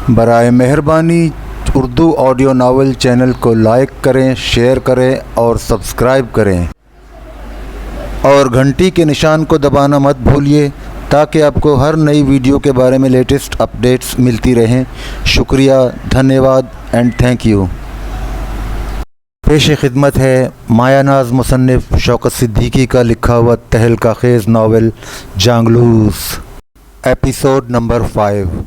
برائے مہربانی Urdu audio novel channel کو لائک کریں، شیئر کریں اور سبسکرائب کریں اور گھنٹی کے نشان کو دبانا مت بھولیے تاکہ آپ کو ہر نئی ویڈیو کے بارے میں لیٹسٹ اپڈیٹس ملتی رہیں۔ شکریہ، دھنیہ واد اینڈ تھینک یو۔ پیش خدمت ہے مایہ ناز مصنف شوکت صدیقی کا لکھا ہوا تہلکہ خیز novel Jangloos, episode number 5۔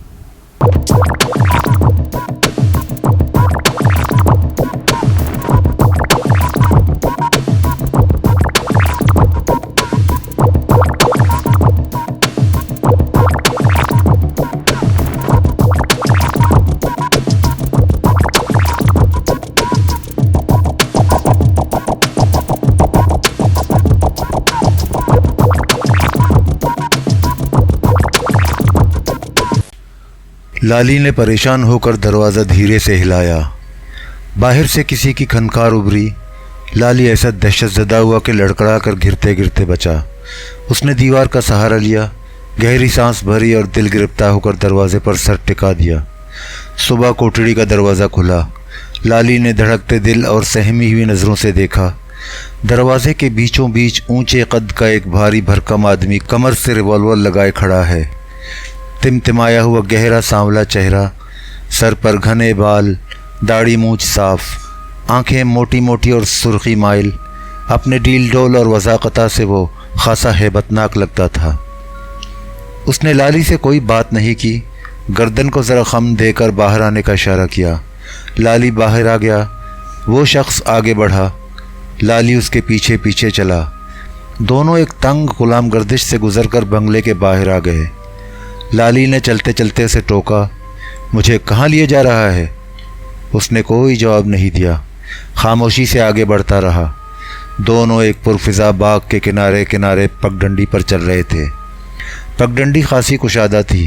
Lolly نے پریشان ہو کر دروازہ دھیرے سے ہلایا۔ باہر سے کسی کی کھنکار ابھری۔ لالی ایسا دہشت زدہ ہوا کہ لڑکڑا کر گرتے گرتے بچا۔ اس نے دیوار کا سہارا لیا، گہری سانس بھری اور دل گرفتہ ہو کر دروازے پر سر ٹکا دیا۔ صبح کوٹڑی کا دروازہ کھلا۔ لالی نے دھڑکتے دل اور سہمی ہوئی نظروں سے دیکھا۔ دروازے کے بیچوں بیچ اونچے قد کا ایک بھاری بھرکم آدمی کمر سے ریوالور لگائے کھڑا ہے۔ تمتمایا ہوا گہرا سانولا چہرہ، سر پر گھنے بال، داڑھی مونچھ صاف، آنکھیں موٹی موٹی اور سرخی مائل۔ اپنے ڈیل ڈول اور وضاقتہ سے وہ خاصا ہیبت ناک لگتا تھا۔ اس نے لالی سے کوئی بات نہیں کی، گردن کو ذرا خم دے کر باہر آنے کا اشارہ کیا۔ لالی باہر آ گیا۔ وہ شخص آگے بڑھا، لالی اس کے پیچھے پیچھے چلا۔ دونوں ایک تنگ غلام گردش سے گزر کر بنگلے کے باہر آ گئے۔ لالی نے چلتے چلتے اسے ٹوکا، مجھے کہاں لیے جا رہا ہے؟ اس نے کوئی جواب نہیں دیا، خاموشی سے آگے بڑھتا رہا۔ دونوں ایک پرفضا باغ کے کنارے کنارے پگڈنڈی پر چل رہے تھے۔ پگڈنڈی خاصی کشادہ تھی،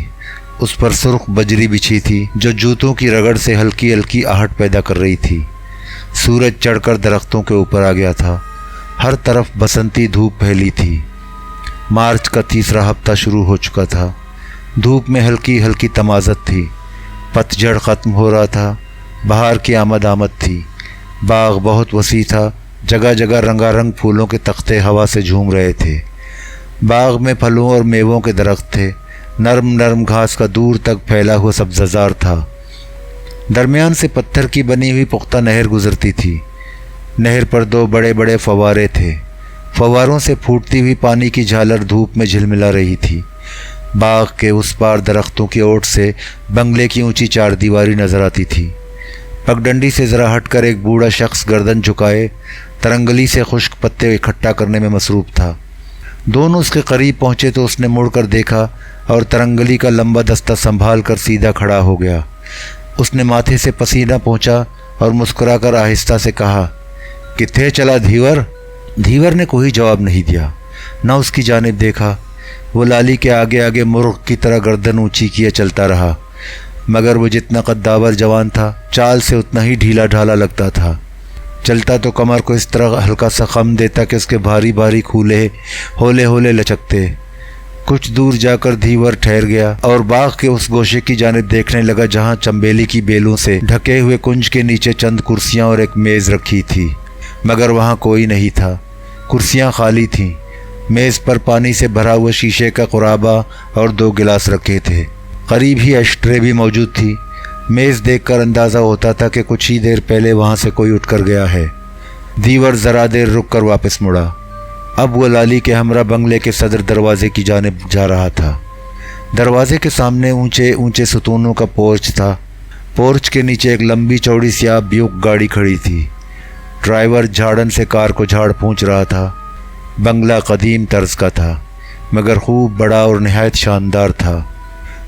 اس پر سرخ بجری بچھی تھی جو جوتوں کی رگڑ سے ہلکی ہلکی آہٹ پیدا کر رہی تھی۔ سورج چڑھ کر درختوں کے اوپر آ گیا تھا، ہر طرف بسنتی دھوپ پھیلی تھی۔ مارچ کا تیسرا ہفتہ شروع ہو چکا تھا۔ دھوپ میں ہلکی ہلکی تمازت تھی، پت جھڑ ختم ہو رہا تھا، بہار کی آمد تھی۔ باغ بہت وسیع تھا، جگہ جگہ رنگا رنگ پھولوں کے تختے ہوا سے جھوم رہے تھے۔ باغ میں پھلوں اور میووں کے درخت تھے، نرم نرم گھاس کا دور تک پھیلا ہوا سبززار تھا۔ درمیان سے پتھر کی بنی ہوئی پختہ نہر گزرتی تھی۔ نہر پر 2 بڑے بڑے فوارے تھے، فواروں سے پھوٹتی ہوئی پانی کی جھالر دھوپ میں جھلملا رہی تھی۔ باغ کے اس پار درختوں کی اوٹ سے بنگلے کی اونچی 4 دیواری نظر آتی تھی۔ پگڈنڈی سے ذرا ہٹ کر ایک بوڑھا شخص گردن جھکائے ترنگلی سے خشک پتے اکٹھا کرنے میں مصروف تھا۔ دونوں اس کے قریب پہنچے تو اس نے مڑ کر دیکھا اور ترنگلی کا لمبا دستہ سنبھال کر سیدھا کھڑا ہو گیا۔ اس نے ماتھے سے پسینہ پونچھا اور مسکرا کر آہستہ سے کہا، کتھے چلا دھیور؟ دھیور نے کوئی جواب نہیں دیا، نہ اس کی جانب دیکھا۔ وہ لالی کے آگے آگے مرغ کی طرح گردن اونچی کیے چلتا رہا، مگر وہ جتنا قداور جوان تھا چال سے اتنا ہی ڈھیلا ڈھالا لگتا تھا۔ چلتا تو کمر کو اس طرح ہلکا سا خم دیتا کہ اس کے بھاری بھاری کھولے ہولے ہولے لچکتے۔ کچھ دور جا کر دھیور ٹھہر گیا اور باغ کے اس گوشے کی جانب دیکھنے لگا جہاں چمبیلی کی بیلوں سے ڈھکے ہوئے کنج کے نیچے چند کرسیاں اور ایک میز رکھی تھی، مگر وہاں کوئی نہیں تھا۔ کرسیاں خالی تھیں۔ میز پر پانی سے بھرا ہوا شیشے کا قرابہ اور 2 گلاس رکھے تھے۔ قریب ہی ایشٹرے بھی موجود تھی۔ میز دیکھ کر اندازہ ہوتا تھا کہ کچھ ہی دیر پہلے وہاں سے کوئی اٹھ کر گیا ہے۔ دیور ذرا دیر رک کر واپس مڑا۔ اب وہ لالی کے ہمراہ بنگلے کے صدر دروازے کی جانب جا رہا تھا۔ دروازے کے سامنے اونچے اونچے ستونوں کا پورچ تھا۔ پورچ کے نیچے ایک لمبی چوڑی سیاہ بیوک گاڑی کھڑی تھی۔ ڈرائیور جھاڑن سے کار کو جھاڑ پونچھ رہا تھا۔ بنگلہ قدیم طرز کا تھا، مگر خوب بڑا اور نہایت شاندار تھا۔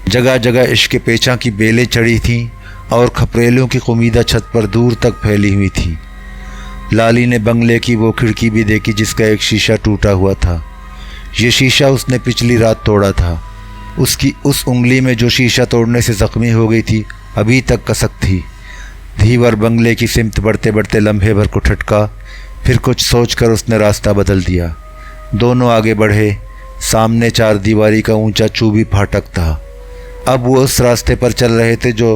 جگہ جگہ عشق پیچاں کی بیلیں چڑھی تھیں اور کھپریلوں کی قمیدہ چھت پر دور تک پھیلی ہوئی تھی۔ لالی نے بنگلے کی وہ کھڑکی بھی دیکھی جس کا ایک شیشہ ٹوٹا ہوا تھا۔ یہ شیشہ اس نے پچھلی رات توڑا تھا۔ اس کی اس انگلی میں جو شیشہ توڑنے سے زخمی ہو گئی تھی ابھی تک کسک تھی۔ دھیور بنگلے کی سمت بڑھتے بڑھتے لمحے بھر کو ٹھٹکا، پھر کچھ سوچ کر اس نے راستہ بدل دیا۔ دونوں آگے بڑھے۔ سامنے 4 دیواری کا اونچا چوبی پھاٹک تھا۔ اب وہ اس راستے پر چل رہے تھے جو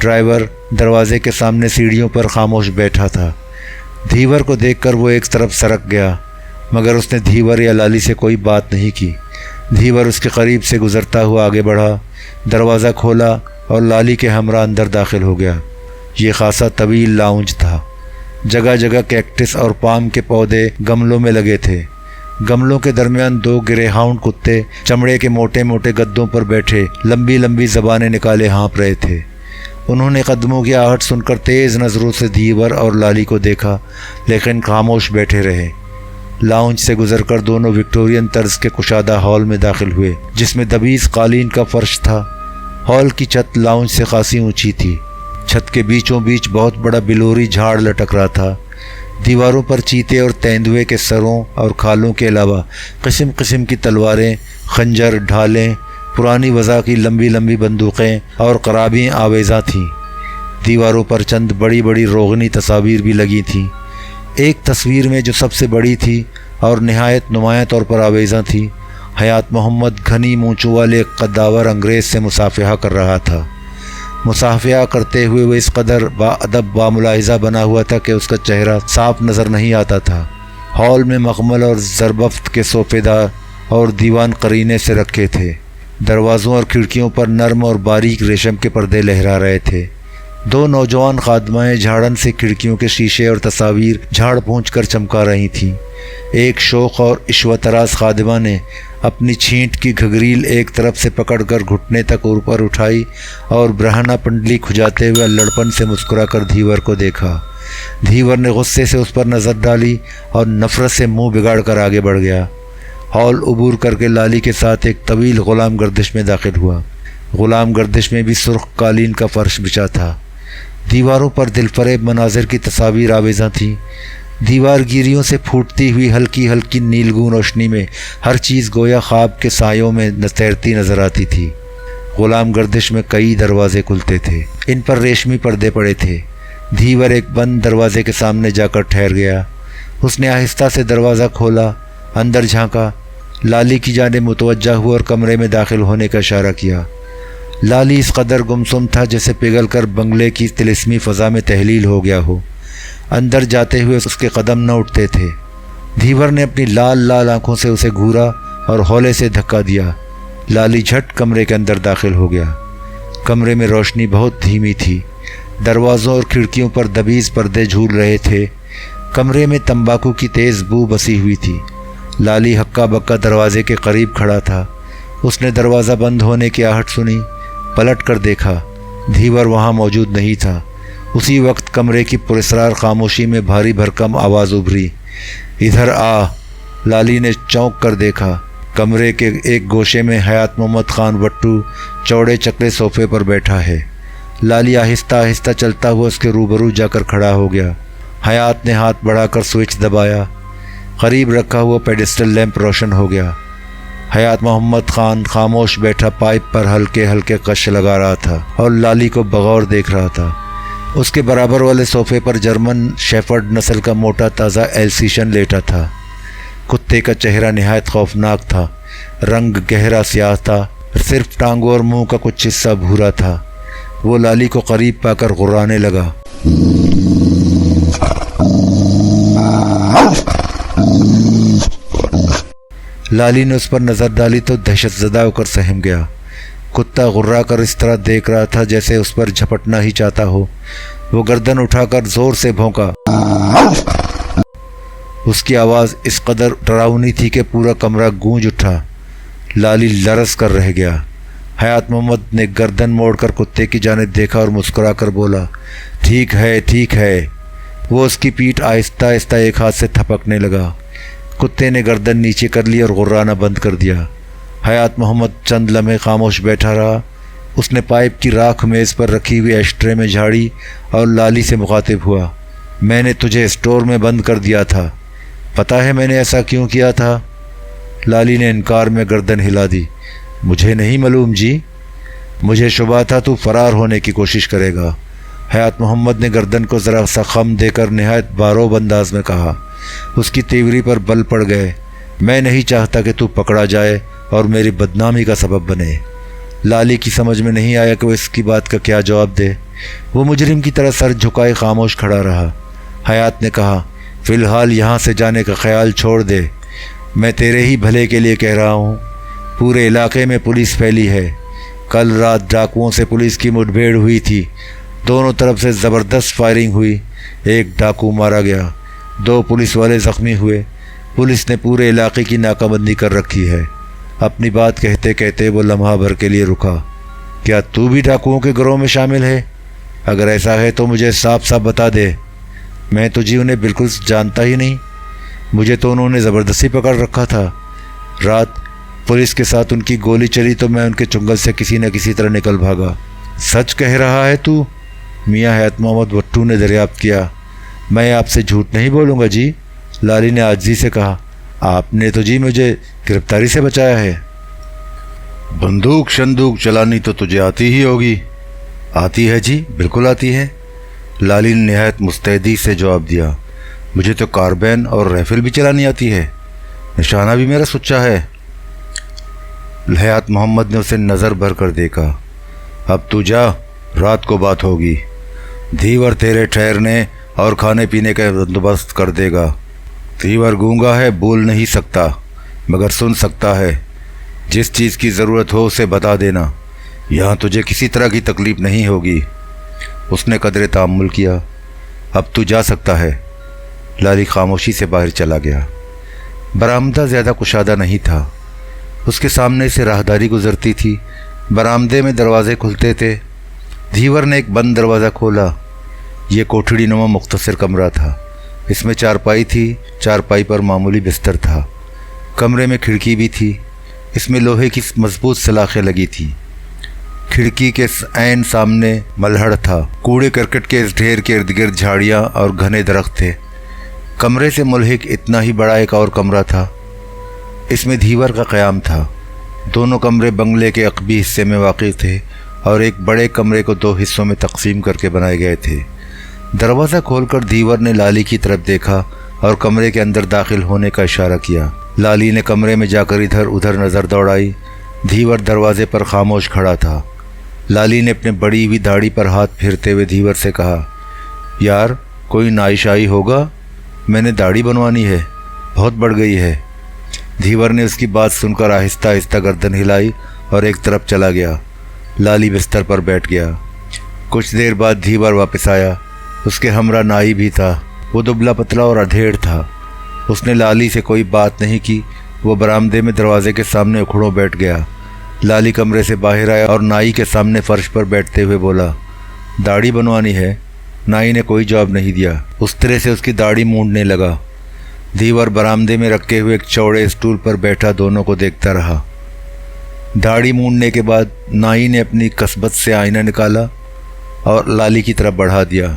ڈرائیور دروازے کے سامنے سیڑھیوں پر خاموش بیٹھا تھا۔ دھیور کو دیکھ کر وہ ایک طرف سرک گیا، مگر اس نے دھیور یا لالی سے کوئی بات نہیں کی۔ دھیور اس کے قریب سے گزرتا ہوا آگے بڑھا، دروازہ کھولا اور لالی کے ہمراہ اندر داخل ہو گیا۔ یہ خاصا طویل لاؤنج تھا۔ جگہ جگہ کیکٹس اور پام کے پودے گملوں میں لگے تھے۔ گملوں کے درمیان 2 گرے ہاؤنڈ کتے چمڑے کے موٹے موٹے گدوں پر بیٹھے لمبی لمبی زبانیں نکالے ہانپ رہے تھے۔ انہوں نے قدموں کی آہٹ سن کر تیز نظروں سے دھیور اور لالی کو دیکھا، لیکن خاموش بیٹھے رہے۔ لاؤنج سے گزر کر دونوں وکٹورین طرز کے کشادہ ہال میں داخل ہوئے، جس میں دبیز قالین کا فرش تھا۔ ہال کی چھت لاؤنج سے خاصی اونچی تھی۔ چھت کے بیچوں بیچ بہت بڑا بلوری جھاڑ لٹک رہا تھا۔ دیواروں پر چیتے اور تیندوے کے سروں اور کھالوں کے علاوہ قسم قسم کی تلواریں، خنجر، ڈھالیں، پرانی وضع کی لمبی لمبی بندوقیں اور قرابیں آویزاں تھیں۔ دیواروں پر چند بڑی بڑی روغنی تصاویر بھی لگی تھیں۔ ایک تصویر میں جو سب سے بڑی تھی اور نہایت نمایاں طور پر آویزاں تھی، حیات محمد گھنی مونچھوں والے ایک قداور انگریز سے مصافحہ کر رہا تھا۔ مصافحہ کرتے ہوئے وہ اس قدر با ادب با ملاحظہ بنا ہوا تھا کہ اس کا چہرہ صاف نظر نہیں آتا تھا۔ ہال میں مخمل اور زربفت کے صوفے دار اور دیوان قرینے سے رکھے تھے۔ دروازوں اور کھڑکیوں پر نرم اور باریک ریشم کے پردے لہرا رہے تھے۔ 2 نوجوان خادمائیں جھاڑن سے کھڑکیوں کے شیشے اور تصاویر جھاڑ پونچھ کر چمکا رہی تھیں۔ ایک شوخ اور عشوتراز خادمہ نے اپنی چھینٹ کی گھگریل ایک طرف سے پکڑ کر گھٹنے تک اوپر اٹھائی اور برہنہ پنڈلی کھجاتے ہوئے لڑپن سے مسکرا کر دھیور کو دیکھا۔ دھیور نے غصے سے اس پر نظر ڈالی اور نفرت سے منہ بگاڑ کر آگے بڑھ گیا۔ ہال عبور کر کے لالی کے ساتھ ایک طویل غلام گردش میں داخل ہوا۔ غلام گردش میں بھی سرخ قالین کا فرش بچھا تھا۔ دیواروں پر دل فریب مناظر کی تصاویر آویزاں تھیں۔ دیوار گیریوں سے پھوٹتی ہوئی ہلکی ہلکی نیلگوں روشنی میں ہر چیز گویا خواب کے سایوں میں تیرتی نظر آتی تھی۔ غلام گردش میں کئی دروازے کھلتے تھے، ان پر ریشمی پردے پڑے تھے۔ دھیور ایک بند دروازے کے سامنے جا کر ٹھہر گیا۔ اس نے آہستہ سے دروازہ کھولا، اندر جھانکا، لالی کی جانب متوجہ ہوا اور کمرے میں داخل ہونے کا اشارہ کیا۔ لالی اس قدر گمسم تھا جیسے پگھل کر بنگلے کی طلسمی فضا میں تحلیل ہو گیا ہو۔ اندر جاتے ہوئے اس کے قدم نہ اٹھتے تھے۔ دھیور نے اپنی لال لال آنکھوں سے اسے گھورا اور ہولے سے دھکا دیا۔ لالی جھٹ کمرے کے اندر داخل ہو گیا۔ کمرے میں روشنی بہت دھیمی تھی۔ دروازوں اور کھڑکیوں پر دبیز پردے جھول رہے تھے۔ کمرے میں تمباکو کی تیز بو بسی ہوئی تھی۔ لالی ہکا بکا دروازے کے قریب کھڑا تھا۔ اس نے دروازہ بند ہونے کی آہٹ سنی، پلٹ کر دیکھا، دھیور وہاں موجود نہیں تھا۔ اسی وقت کمرے کی پراسرار خاموشی میں بھاری بھرکم آواز ابھری، ادھر آ۔ لالی نے چونک کر دیکھا۔ کمرے کے ایک گوشے میں حیات محمد خان وٹو چوڑے چکلے صوفے پر بیٹھا ہے۔ لالی آہستہ آہستہ چلتا ہوا اس کے روبرو جا کر کھڑا ہو گیا۔ حیات نے ہاتھ بڑھا کر سوئچ دبایا۔ قریب رکھا ہوا پیڈسٹل لیمپ روشن ہو گیا۔ حیات محمد خان خاموش بیٹھا پائپ پر ہلکے ہلکے کش لگا رہا تھا اور لالی کو بغور دیکھ رہا تھا۔ اس کے برابر والے صوفے پر جرمن شیفرڈ نسل کا موٹا تازہ ایلسیشن لیٹا تھا۔ کتے کا چہرہ نہایت خوفناک تھا، رنگ گہرا سیاہ تھا، صرف ٹانگوں اور منہ کا کچھ حصہ بھورا تھا۔ وہ لالی کو قریب پا کر غرانے لگا۔ لالی نے اس پر نظر ڈالی تو دہشت زدہ ہو کر سہم گیا۔ کتا غرا کر اس طرح دیکھ رہا تھا جیسے اس پر جھپٹنا ہی چاہتا ہو۔ وہ گردن اٹھا کر زور سے بھونکا۔ اس کی آواز اس قدر ڈراؤنی تھی کہ پورا کمرہ گونج اٹھا۔ لالی لرز کر رہ گیا۔ حیات محمد نے گردن موڑ کر کتے کی جانب دیکھا اور مسکرا کر بولا، ٹھیک ہے ٹھیک ہے۔ وہ اس کی پیٹھ آہستہ آہستہ ایک ہاتھ سے تھپکنے لگا۔ کتے نے گردن نیچے کر لی اور غرانا بند کر دیا۔ حیات محمد چند لمحے خاموش بیٹھا رہا۔ اس نے پائپ کی راکھ میز پر رکھی ہوئی ایشٹرے میں جھاڑی اور لالی سے مخاطب ہوا، میں نے تجھے اسٹور میں بند کر دیا تھا، پتہ ہے میں نے ایسا کیوں کیا تھا؟ لالی نے انکار میں گردن ہلا دی، مجھے نہیں معلوم جی، مجھے شبہ تھا تو فرار ہونے کی کوشش کرے گا۔ حیات محمد نے گردن کو ذرا سا خم دے کر نہایت باروب انداز میں کہا۔ اس کی تیوری پر بل پڑ گئے، میں نہیں چاہتا کہ تو پکڑا جائے اور میری بدنامی کا سبب بنے۔ لالی کی سمجھ میں نہیں آیا کہ وہ اس کی بات کا کیا جواب دے۔ وہ مجرم کی طرح سر جھکائے خاموش کھڑا رہا۔ حیات نے کہا، فی الحال یہاں سے جانے کا خیال چھوڑ دے، میں تیرے ہی بھلے کے لیے کہہ رہا ہوں۔ پورے علاقے میں پولیس پھیلی ہے۔ کل رات ڈاکوؤں سے پولیس کی مٹ بھیڑ ہوئی تھی، دونوں طرف سے زبردست فائرنگ ہوئی، ایک ڈاکو مارا گیا، 2 پولیس والے زخمی ہوئے۔ پولیس نے پورے علاقے کی ناکہ بندی کر رکھی ہے۔ اپنی بات کہتے کہتے وہ لمحہ بھر کے لیے رکا۔ کیا تو بھی ڈاکوؤں کے گروہ میں شامل ہے؟ اگر ایسا ہے تو مجھے صاف صاف بتا دے، میں تو جی انہیں بالکل جانتا ہی نہیں، مجھے تو انہوں نے زبردستی پکڑ رکھا تھا۔ رات پولیس کے ساتھ ان کی گولی چلی تو میں ان کے چنگل سے کسی نہ کسی طرح نکل بھاگا۔ سچ کہہ رہا ہے تو؟ میاں حیات محمد بھٹو نے دریافت کیا۔ میں آپ سے جھوٹ نہیں بولوں گا جی، لالی نے عاجزی سے کہا۔ آپ نے تو جی مجھے گرفتاری سے بچایا ہے۔ بندوق شندوق چلانی تو تجھے آتی ہی ہوگی۔ آتی ہے جی، بالکل آتی ہے، لالی نے نہایت مستعدی سے جواب دیا۔ مجھے تو کاربین اور رائفل بھی چلانی آتی ہے، نشانہ بھی میرا سچا ہے۔ حیات محمد نے اسے نظر بھر کر دیکھا۔ اب تو جا، رات کو بات ہوگی، دھیور تیرے ٹھہرنے اور کھانے پینے کا بندوبست کر دے گا۔ دھیور گونگا ہے، بول نہیں سکتا مگر سن سکتا ہے، جس چیز کی ضرورت ہو اسے بتا دینا، یہاں تجھے کسی طرح کی تکلیف نہیں ہوگی۔ اس نے قدرے تأمل کیا۔ اب تو جا سکتا ہے۔ لالی خاموشی سے باہر چلا گیا۔ برآمدہ زیادہ کشادہ نہیں تھا، اس کے سامنے سے راہداری گزرتی تھی۔ برآمدے میں دروازے کھلتے تھے۔ دھیور نے ایک بند دروازہ کھولا۔ یہ کوٹھڑی نما مختصر کمرہ تھا، اس میں چارپائی تھی، چارپائی پر معمولی بستر تھا۔ کمرے میں کھڑکی بھی تھی، اس میں لوہے کی مضبوط سلاخیں لگی تھیں۔ کھڑکی کے عین سامنے ملہڑ تھا، کوڑے کرکٹ کے اس ڈھیر کے ارد گرد جھاڑیاں اور گھنے درخت تھے۔ کمرے سے ملحق اتنا ہی بڑا ایک اور کمرہ تھا، اس میں دھیور کا قیام تھا۔ دونوں کمرے بنگلے کے عقبی حصے میں واقع تھے اور ایک بڑے کمرے کو 2 حصوں میں تقسیم کر کے بنائے گئے تھے۔ دروازہ کھول کر دھیور نے لالی کی طرف دیکھا اور کمرے کے اندر داخل ہونے کا اشارہ کیا۔ لالی نے کمرے میں جا کر ادھر ادھر نظر دوڑائی۔ دھیور دروازے پر خاموش کھڑا تھا۔ لالی نے اپنے بڑی ہوئی داڑھی پر ہاتھ پھیرتے ہوئے دھیور سے کہا، یار کوئی نائشائی ہوگا، میں نے داڑھی بنوانی ہے، بہت بڑھ گئی ہے۔ دھیور نے اس کی بات سن کر آہستہ آہستہ گردن ہلائی اور ایک طرف چلا گیا۔ لالی بستر پر بیٹھ گیا۔ کچھ دیر بعد دھیور واپس آیا، اس کے ہمراہ نائی بھی تھا۔ وہ دبلا پتلا اور ادھیڑ تھا۔ اس نے لالی سے کوئی بات نہیں کی، وہ برآمدے میں دروازے کے سامنے اکھڑوں بیٹھ گیا۔ لالی کمرے سے باہر آیا اور نائی کے سامنے فرش پر بیٹھتے ہوئے بولا، داڑھی بنوانی ہے؟ نائی نے کوئی جواب نہیں دیا، اس طرح سے اس کی داڑھی مونڈنے لگا۔ دھیور برآمدے میں رکھے ہوئے ایک چوڑے اسٹول پر بیٹھا دونوں کو دیکھتا رہا۔ داڑھی مونڈنے کے بعد نائی نے اپنی کسبت سے آئینہ نکالا اور لالی کی طرف بڑھا دیا۔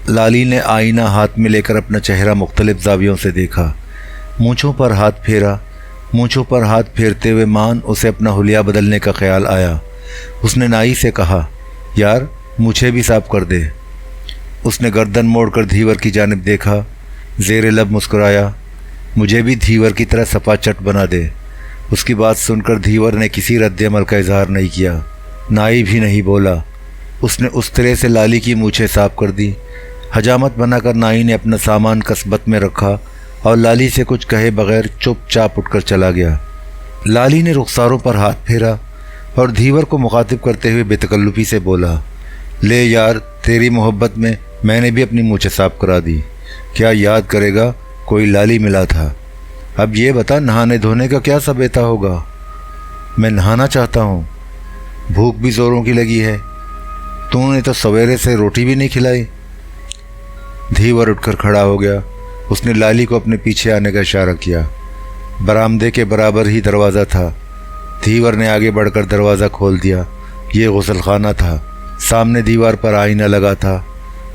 لالی نے آئینہ ہاتھ میں لے کر اپنا چہرہ مختلف زاویوں سے دیکھا، مونچھوں پر ہاتھ پھیرا۔ مونچھوں پر ہاتھ پھیرتے ہوئے مان اسے اپنا حلیہ بدلنے کا خیال آیا۔ اس نے نائی سے کہا، یار مجھے بھی صاف کر دے۔ اس نے گردن موڑ کر دھیور کی جانب دیکھا، زیر لب مسکرایا، مجھے بھی دھیور کی طرح صفا چٹ بنا دے۔ اس کی بات سن کر دھیور نے کسی رد عمل کا اظہار نہیں کیا، نائی بھی نہیں بولا۔ اس نے اس طرح سے لالی کی مونچھیں صاف کر دی۔ حجامت بنا کر نائی نے اپنا سامان کسبت میں رکھا اور لالی سے کچھ کہے بغیر چپ چاپ اٹھ کر چلا گیا۔ لالی نے رخساروں پر ہاتھ پھیرا اور دھیور کو مخاطب کرتے ہوئے بے تکلفی سے بولا، لے یار، تیری محبت میں نے بھی اپنی مونچھیں صاف کرا دی، کیا یاد کرے گا کوئی لالی ملا تھا؟ اب یہ بتا نہانے دھونے کا کیا سبیتا ہوگا؟ میں نہانا چاہتا ہوں، بھوک بھی زوروں کی لگی ہے، تو نے تو سویرے سے روٹی بھی نہیں کھلائی۔ دھیور اٹھ کر کھڑا ہو گیا۔ اس نے لالی کو اپنے پیچھے آنے کا اشارہ کیا۔ برآمدے کے برابر ہی دروازہ تھا۔ دھیور نے آگے بڑھ کر دروازہ کھول دیا۔ یہ غسل خانہ تھا۔ سامنے دیوار پر آئینہ لگا تھا،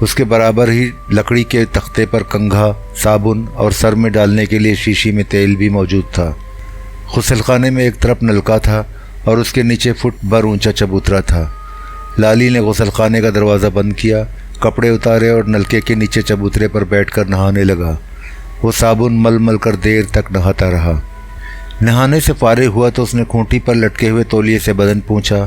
اس کے برابر ہی لکڑی کے تختے پر کنگھا، صابن اور سر میں ڈالنے کے لیے شیشی میں تیل بھی موجود تھا۔ غسل خانے میں ایک طرف نلکا تھا اور اس کے نیچے فٹ بھر اونچا چبوترا تھا۔ لالی نے غسل خانے کا دروازہ بند کیا، کپڑے اتارے اور نلکے کے نیچے چبوترے پر بیٹھ کر نہانے لگا۔ وہ صابن مل مل کر دیر تک نہاتا رہا۔ نہانے سے فارغ ہوا تو اس نے کھونٹی پر لٹکے ہوئے تولیے سے بدن پونچھا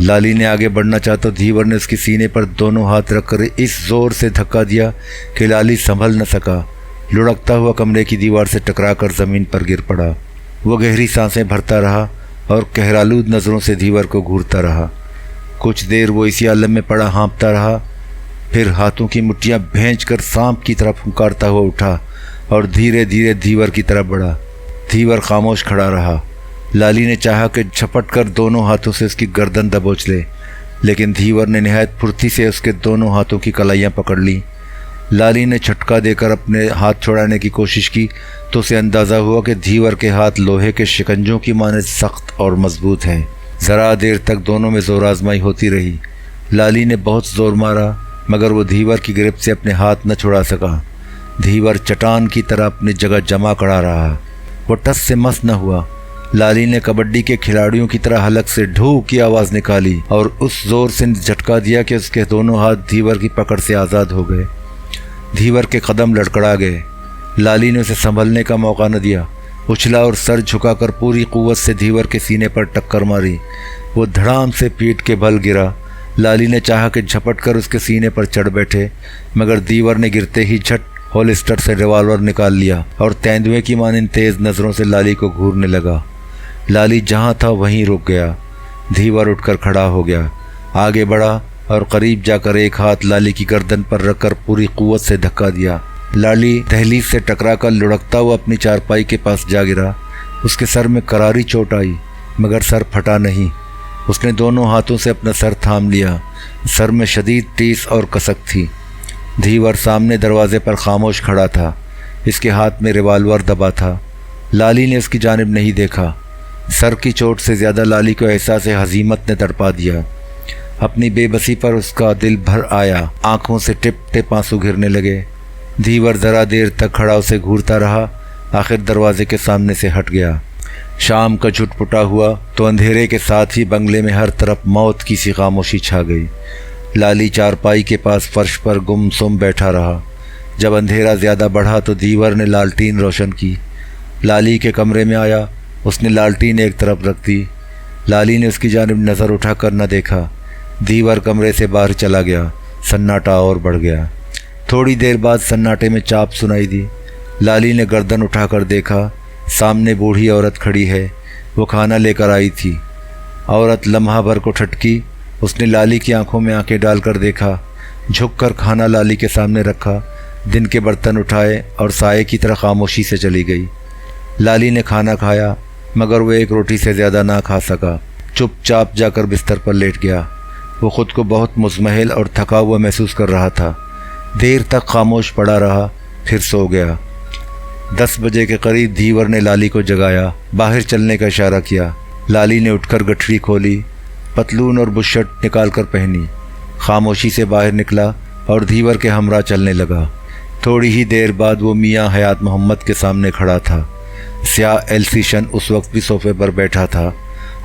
لالی نے آگے بڑھنا چاہا تو دھیور نے اس کے سینے پر دونوں ہاتھ رکھ کر اس زور سے دھکا دیا کہ لالی سنبھل نہ سکا، لڑکتا ہوا کمرے کی دیوار سے ٹکرا کر زمین پر گر پڑا۔ وہ گہری سانسیں بھرتا رہا اور قہرآلود نظروں سے دھیور کو گھورتا رہا۔ کچھ دیر وہ اسی عالم میں پڑا ہانپتا رہا، پھر ہاتھوں کی مٹھیاں بھینچ کر سانپ کی طرح پھنکارتا ہوا اٹھا اور دھیرے دھیرے دھیور کی طرف بڑھا۔ دھیور خاموش کھڑا رہا۔ لالی نے چاہا کہ جھپٹ کر دونوں ہاتھوں سے اس کی گردن دبوچ لے، لیکن دھیور نے نہایت پھرتی سے اس کے دونوں ہاتھوں کی کلائیاں پکڑ لیں۔ لالی نے جھٹکا دے کر اپنے ہاتھ چھڑانے کی کوشش کی تو اسے اندازہ ہوا کہ دھیور کے ہاتھ لوہے کے شکنجوں کی مانند سخت اور مضبوط ہیں۔ ذرا دیر تک دونوں میں زور آزمائی ہوتی رہی۔ لالی نے بہت زور مارا مگر وہ دھیور کی گرفت سے اپنے ہاتھ نہ چھڑا سکا۔ دھیور چٹان کی طرح اپنی جگہ جمع کڑا رہا۔ وہ ٹس سے مس نہ ہوا۔ لالی نے کبڈی کے کھلاڑیوں کی طرح حلق سے ڈھو کی آواز نکالی اور اس زور سے جھٹکا دیا کہ اس کے دونوں ہاتھ دھیور کی پکڑ سے آزاد ہو گئے۔ دھیور کے قدم لڑکڑا گئے۔ لالی نے اسے سنبھلنے کا موقع نہ دیا، اچھلا اور سر جھکا کر پوری قوت سے دھیور کے سینے پر ٹکر ماری۔ وہ دھڑام سے پیٹ کے بل گرا۔ لالی نے چاہا کہ جھپٹ کر اس کے سینے پر چڑھ بیٹھے، مگر دھیور نے گرتے ہی جھٹ ہولسٹر سے ریوالور نکال لیا اور تیندوے کی مانند تیز نظروں سے لالی کو گھورنے لگا۔ لالی جہاں تھا وہیں رک گیا۔ دھیور اٹھ کر کھڑا ہو گیا، آگے بڑھا اور قریب جا کر ایک ہاتھ لالی کی گردن پر رکھ کر پوری قوت سے دھکا دیا۔ لالی دہلیز سے ٹکرا کر لڑکتا ہوا اپنی چارپائی کے پاس جا گرا۔ اس کے سر میں کراری چوٹ آئی مگر سر پھٹا نہیں۔ اس نے دونوں ہاتھوں سے اپنا سر تھام لیا۔ سر میں شدید ٹیس اور کسک تھی۔ دھیور سامنے دروازے پر خاموش کھڑا تھا، اس کے ہاتھ میں ریوالور دبا تھا۔ لالی نے اس کی جانب نہیں دیکھا۔ سر کی چوٹ سے زیادہ لالی کو احساس ہزیمت نے تڑپا دیا۔ اپنی بے بسی پر اس کا دل بھر آیا، آنکھوں سے ٹپ ٹپ آنسو گرنے لگے۔ دھیور ذرا دیر تک کھڑا اسے گھورتا رہا، آخر دروازے کے سامنے سے ہٹ گیا۔ شام کا جھٹ پٹا ہوا تو اندھیرے کے ساتھ ہی بنگلے میں ہر طرف موت کی سی خاموشی چھا گئی۔ لالی چارپائی کے پاس فرش پر گم سم بیٹھا رہا۔ جب اندھیرا زیادہ بڑھا تو دھیور نے لالٹین روشن کی۔ لالی کے کمرے میں آیا، اس نے لالٹین ایک طرف رکھ دی۔ لالی نے اس کی جانب نظر اٹھا کر نہ دیکھا۔ دھیور کمرے سے باہر چلا گیا۔ سناٹا اور بڑھ گیا۔ تھوڑی دیر بعد سناٹے میں چاپ سنائی دی۔ لالی نے گردن اٹھا کر دیکھا، سامنے بوڑھی عورت کھڑی ہے۔ وہ کھانا لے کر آئی تھی۔ عورت لمحہ بھر کو ٹھٹکی۔ اس نے لالی کی آنکھوں میں آنکھیں ڈال کر دیکھا، جھک کر کھانا لالی کے سامنے رکھا، دن کے برتن اٹھائے اور سائے کی طرح خاموشی سے چلی گئی۔ لالی نے کھانا کھایا مگر وہ ایک روٹی سے زیادہ نہ کھا سکا۔ چپ چاپ جا کر بستر پر لیٹ گیا۔ وہ خود کو بہت مزمحل اور تھکا ہوا محسوس کر رہا تھا۔ دیر تک خاموش پڑا رہا، پھر سو گیا۔ 10 بجے کے قریب دھیور نے لالی کو جگایا، باہر چلنے کا اشارہ کیا۔ لالی نے اٹھ کر گٹھڑی کھولی، پتلون اور بشرٹ نکال کر پہنی، خاموشی سے باہر نکلا اور دھیور کے ہمراہ چلنے لگا۔ تھوڑی ہی دیر بعد وہ میاں حیات محمد کے سامنے کھڑا تھا۔ سیاہ ایلسیشن اس وقت بھی صوفے پر بیٹھا تھا۔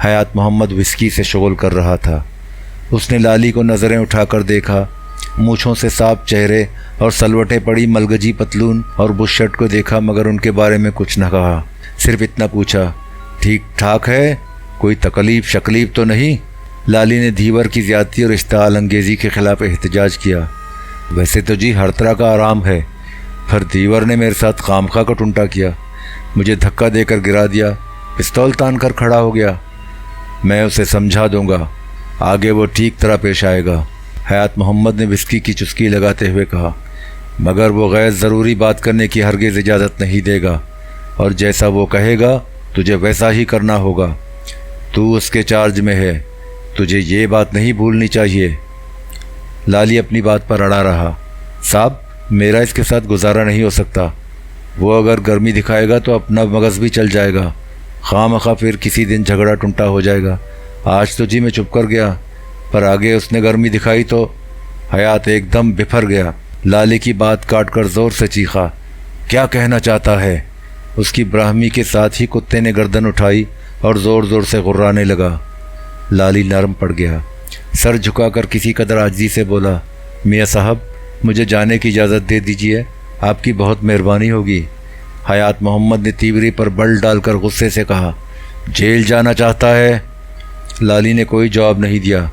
حیات محمد وسکی سے شغل کر رہا تھا۔ اس نے لالی کو نظریں اٹھا کر دیکھا، مونچھوں سے صاف چہرے اور سلوٹیں پڑی ملگجی پتلون اور بشرٹ کو دیکھا مگر ان کے بارے میں کچھ نہ کہا، صرف اتنا پوچھا، ٹھیک ٹھاک ہے، کوئی تکلیف شکلیف تو نہیں؟ لالی نے دھیور کی زیادتی اور اشتعال انگیزی کے خلاف احتجاج کیا۔ ویسے تو جی ہر طرح کا آرام ہے، پھر دھیور نے میرے ساتھ خامخواہ کا ٹنٹا کیا، مجھے دھکا دے کر گرا دیا، پستول تان کر کھڑا ہو گیا۔ میں اسے سمجھا دوں گا، آگے وہ ٹھیک طرح پیش آئے گا۔ حیات محمد نے وسکی کی چسکی لگاتے ہوئے کہا، مگر وہ غیر ضروری بات کرنے کی ہرگز اجازت نہیں دے گا، اور جیسا وہ کہے گا تجھے ویسا ہی کرنا ہوگا۔ تو اس کے چارج میں ہے، تجھے یہ بات نہیں بھولنی چاہیے۔ لالی اپنی بات پر اڑا رہا، صاحب میرا اس کے ساتھ گزارا نہیں ہو سکتا، وہ اگر گرمی دکھائے گا تو اپنا مغز بھی چل جائے گا، خواہ مخواہ پھر کسی دن جھگڑا ٹنٹا ہو جائے گا۔ آج تو جی میں چپ کر گیا، پر آگے اس نے گرمی دکھائی تو حیات ایک دم بفر گیا۔ لالی کی بات کاٹ کر زور سے چیخا، کیا کہنا چاہتا ہے؟ اس کی براہمی کے ساتھ ہی کتے نے گردن اٹھائی اور زور زور سے غرانے لگا۔ لالی نرم پڑ گیا، سر جھکا کر کسی قدر عاجزی سے بولا، میاں صاحب مجھے جانے کی اجازت دے دیجیے، آپ کی بہت مہربانی ہوگی۔ حیات محمد نے تیوری پر بل ڈال کر غصے سے کہا، جیل جانا چاہتا ہے؟ لالی نے کوئی جواب نہیں دیا،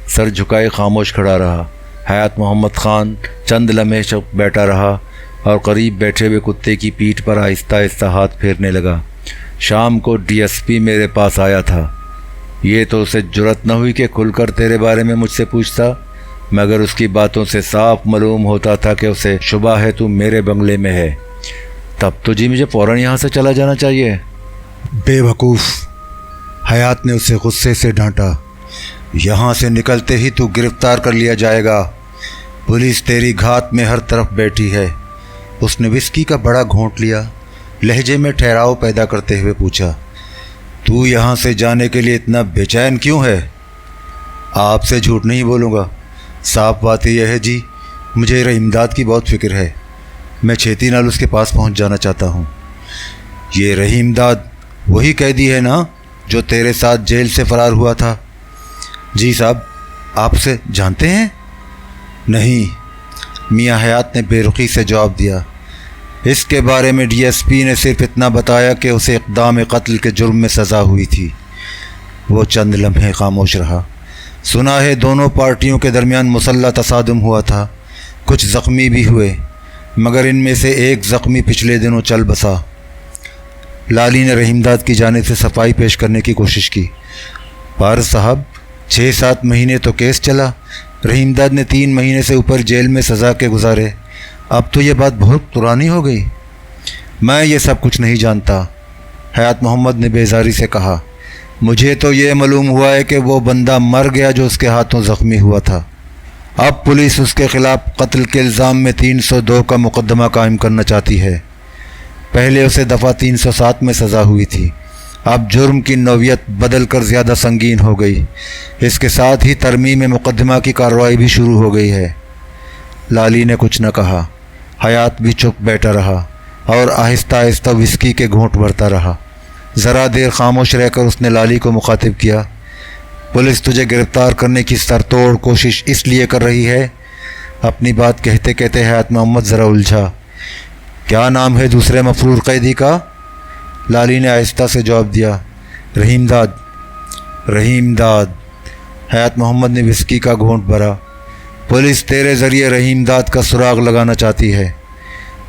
سر جھکائے خاموش کھڑا رہا۔ حیات محمد خان چند لمحے چپ بیٹھا رہا اور قریب بیٹھے ہوئے کتے کی پیٹھ پر آہستہ آہستہ ہاتھ پھیرنے لگا۔ شام کو ڈی ایس پی میرے پاس آیا تھا، یہ تو اسے جرأت نہ ہوئی کہ کھل کر تیرے بارے میں مجھ سے پوچھتا، مگر اس کی باتوں سے صاف معلوم ہوتا تھا کہ اسے شبہ ہے تو میرے بنگلے میں ہے۔ تب تو جی مجھے فوراً یہاں سے چلا جانا چاہیے۔ بے وقوف، حیات نے اسے غصے سے ڈانٹا، یہاں سے نکلتے ہی تو گرفتار کر لیا جائے گا، پولیس تیری گھات میں ہر طرف بیٹھی ہے۔ اس نے وسکی کا بڑا گھونٹ لیا، لہجے میں ٹھہراؤ پیدا کرتے ہوئے پوچھا، تو یہاں سے جانے کے لیے اتنا بے چین کیوں ہے؟ آپ سے جھوٹ نہیں بولوں گا، صاف بات یہ ہے جی، مجھے رحیمداد کی بہت فکر ہے، میں چھیتی نال اس کے پاس پہنچ جانا چاہتا ہوں۔ یہ رحیمداد وہی قیدی ہے نا جو تیرے ساتھ جیل سے فرار ہوا تھا؟ جی صاحب، آپ اسے جانتے ہیں؟ نہیں، میاں حیات نے بے رخی سے جواب دیا، اس کے بارے میں ڈی ایس پی نے صرف اتنا بتایا کہ اسے اقدام قتل کے جرم میں سزا ہوئی تھی۔ وہ چند لمحے خاموش رہا۔ سنا ہے دونوں پارٹیوں کے درمیان مسلح تصادم ہوا تھا، کچھ زخمی بھی ہوئے، مگر ان میں سے ایک زخمی پچھلے دنوں چل بسا۔ لالی نے رحیمداد کی جانب سے صفائی پیش کرنے کی کوشش کی۔ پارس صاحب، 6-7 مہینے تو کیس چلا، رحیمداد نے 3 مہینے سے اوپر جیل میں سزا کے گزارے، اب تو یہ بات بہت پرانی ہو گئی۔ میں یہ سب کچھ نہیں جانتا، حیات محمد نے بیزاری سے کہا، مجھے تو یہ معلوم ہوا ہے کہ وہ بندہ مر گیا جو اس کے ہاتھوں زخمی ہوا تھا۔ اب پولیس اس کے خلاف قتل کے الزام میں 302 کا مقدمہ قائم کرنا چاہتی ہے۔ پہلے اسے دفعہ 307 میں سزا ہوئی تھی، اب جرم کی نوعیت بدل کر زیادہ سنگین ہو گئی، اس کے ساتھ ہی ترمیم مقدمہ کی کارروائی بھی شروع ہو گئی ہے۔ لالی نے کچھ نہ کہا، حیات بھی چپ بیٹھا رہا اور آہستہ آہستہ وسکی کے گھونٹ بھرتا رہا۔ ذرا دیر خاموش رہ کر اس نے لالی کو مخاطب کیا، پولیس تجھے گرفتار کرنے کی سرتوڑ کوشش اس لیے کر رہی ہے؟ اپنی بات کہتے کہتے حیات محمد ذرا الجھا۔ کیا نام ہے دوسرے مفرور قیدی کا؟ لالی نے آہستہ سے جواب دیا، رحیمداد۔ رحیمداد، حیات محمد نے وسکی کا گھونٹ بھرا۔ پولیس تیرے ذریعے رحیمداد کا سراغ لگانا چاہتی ہے۔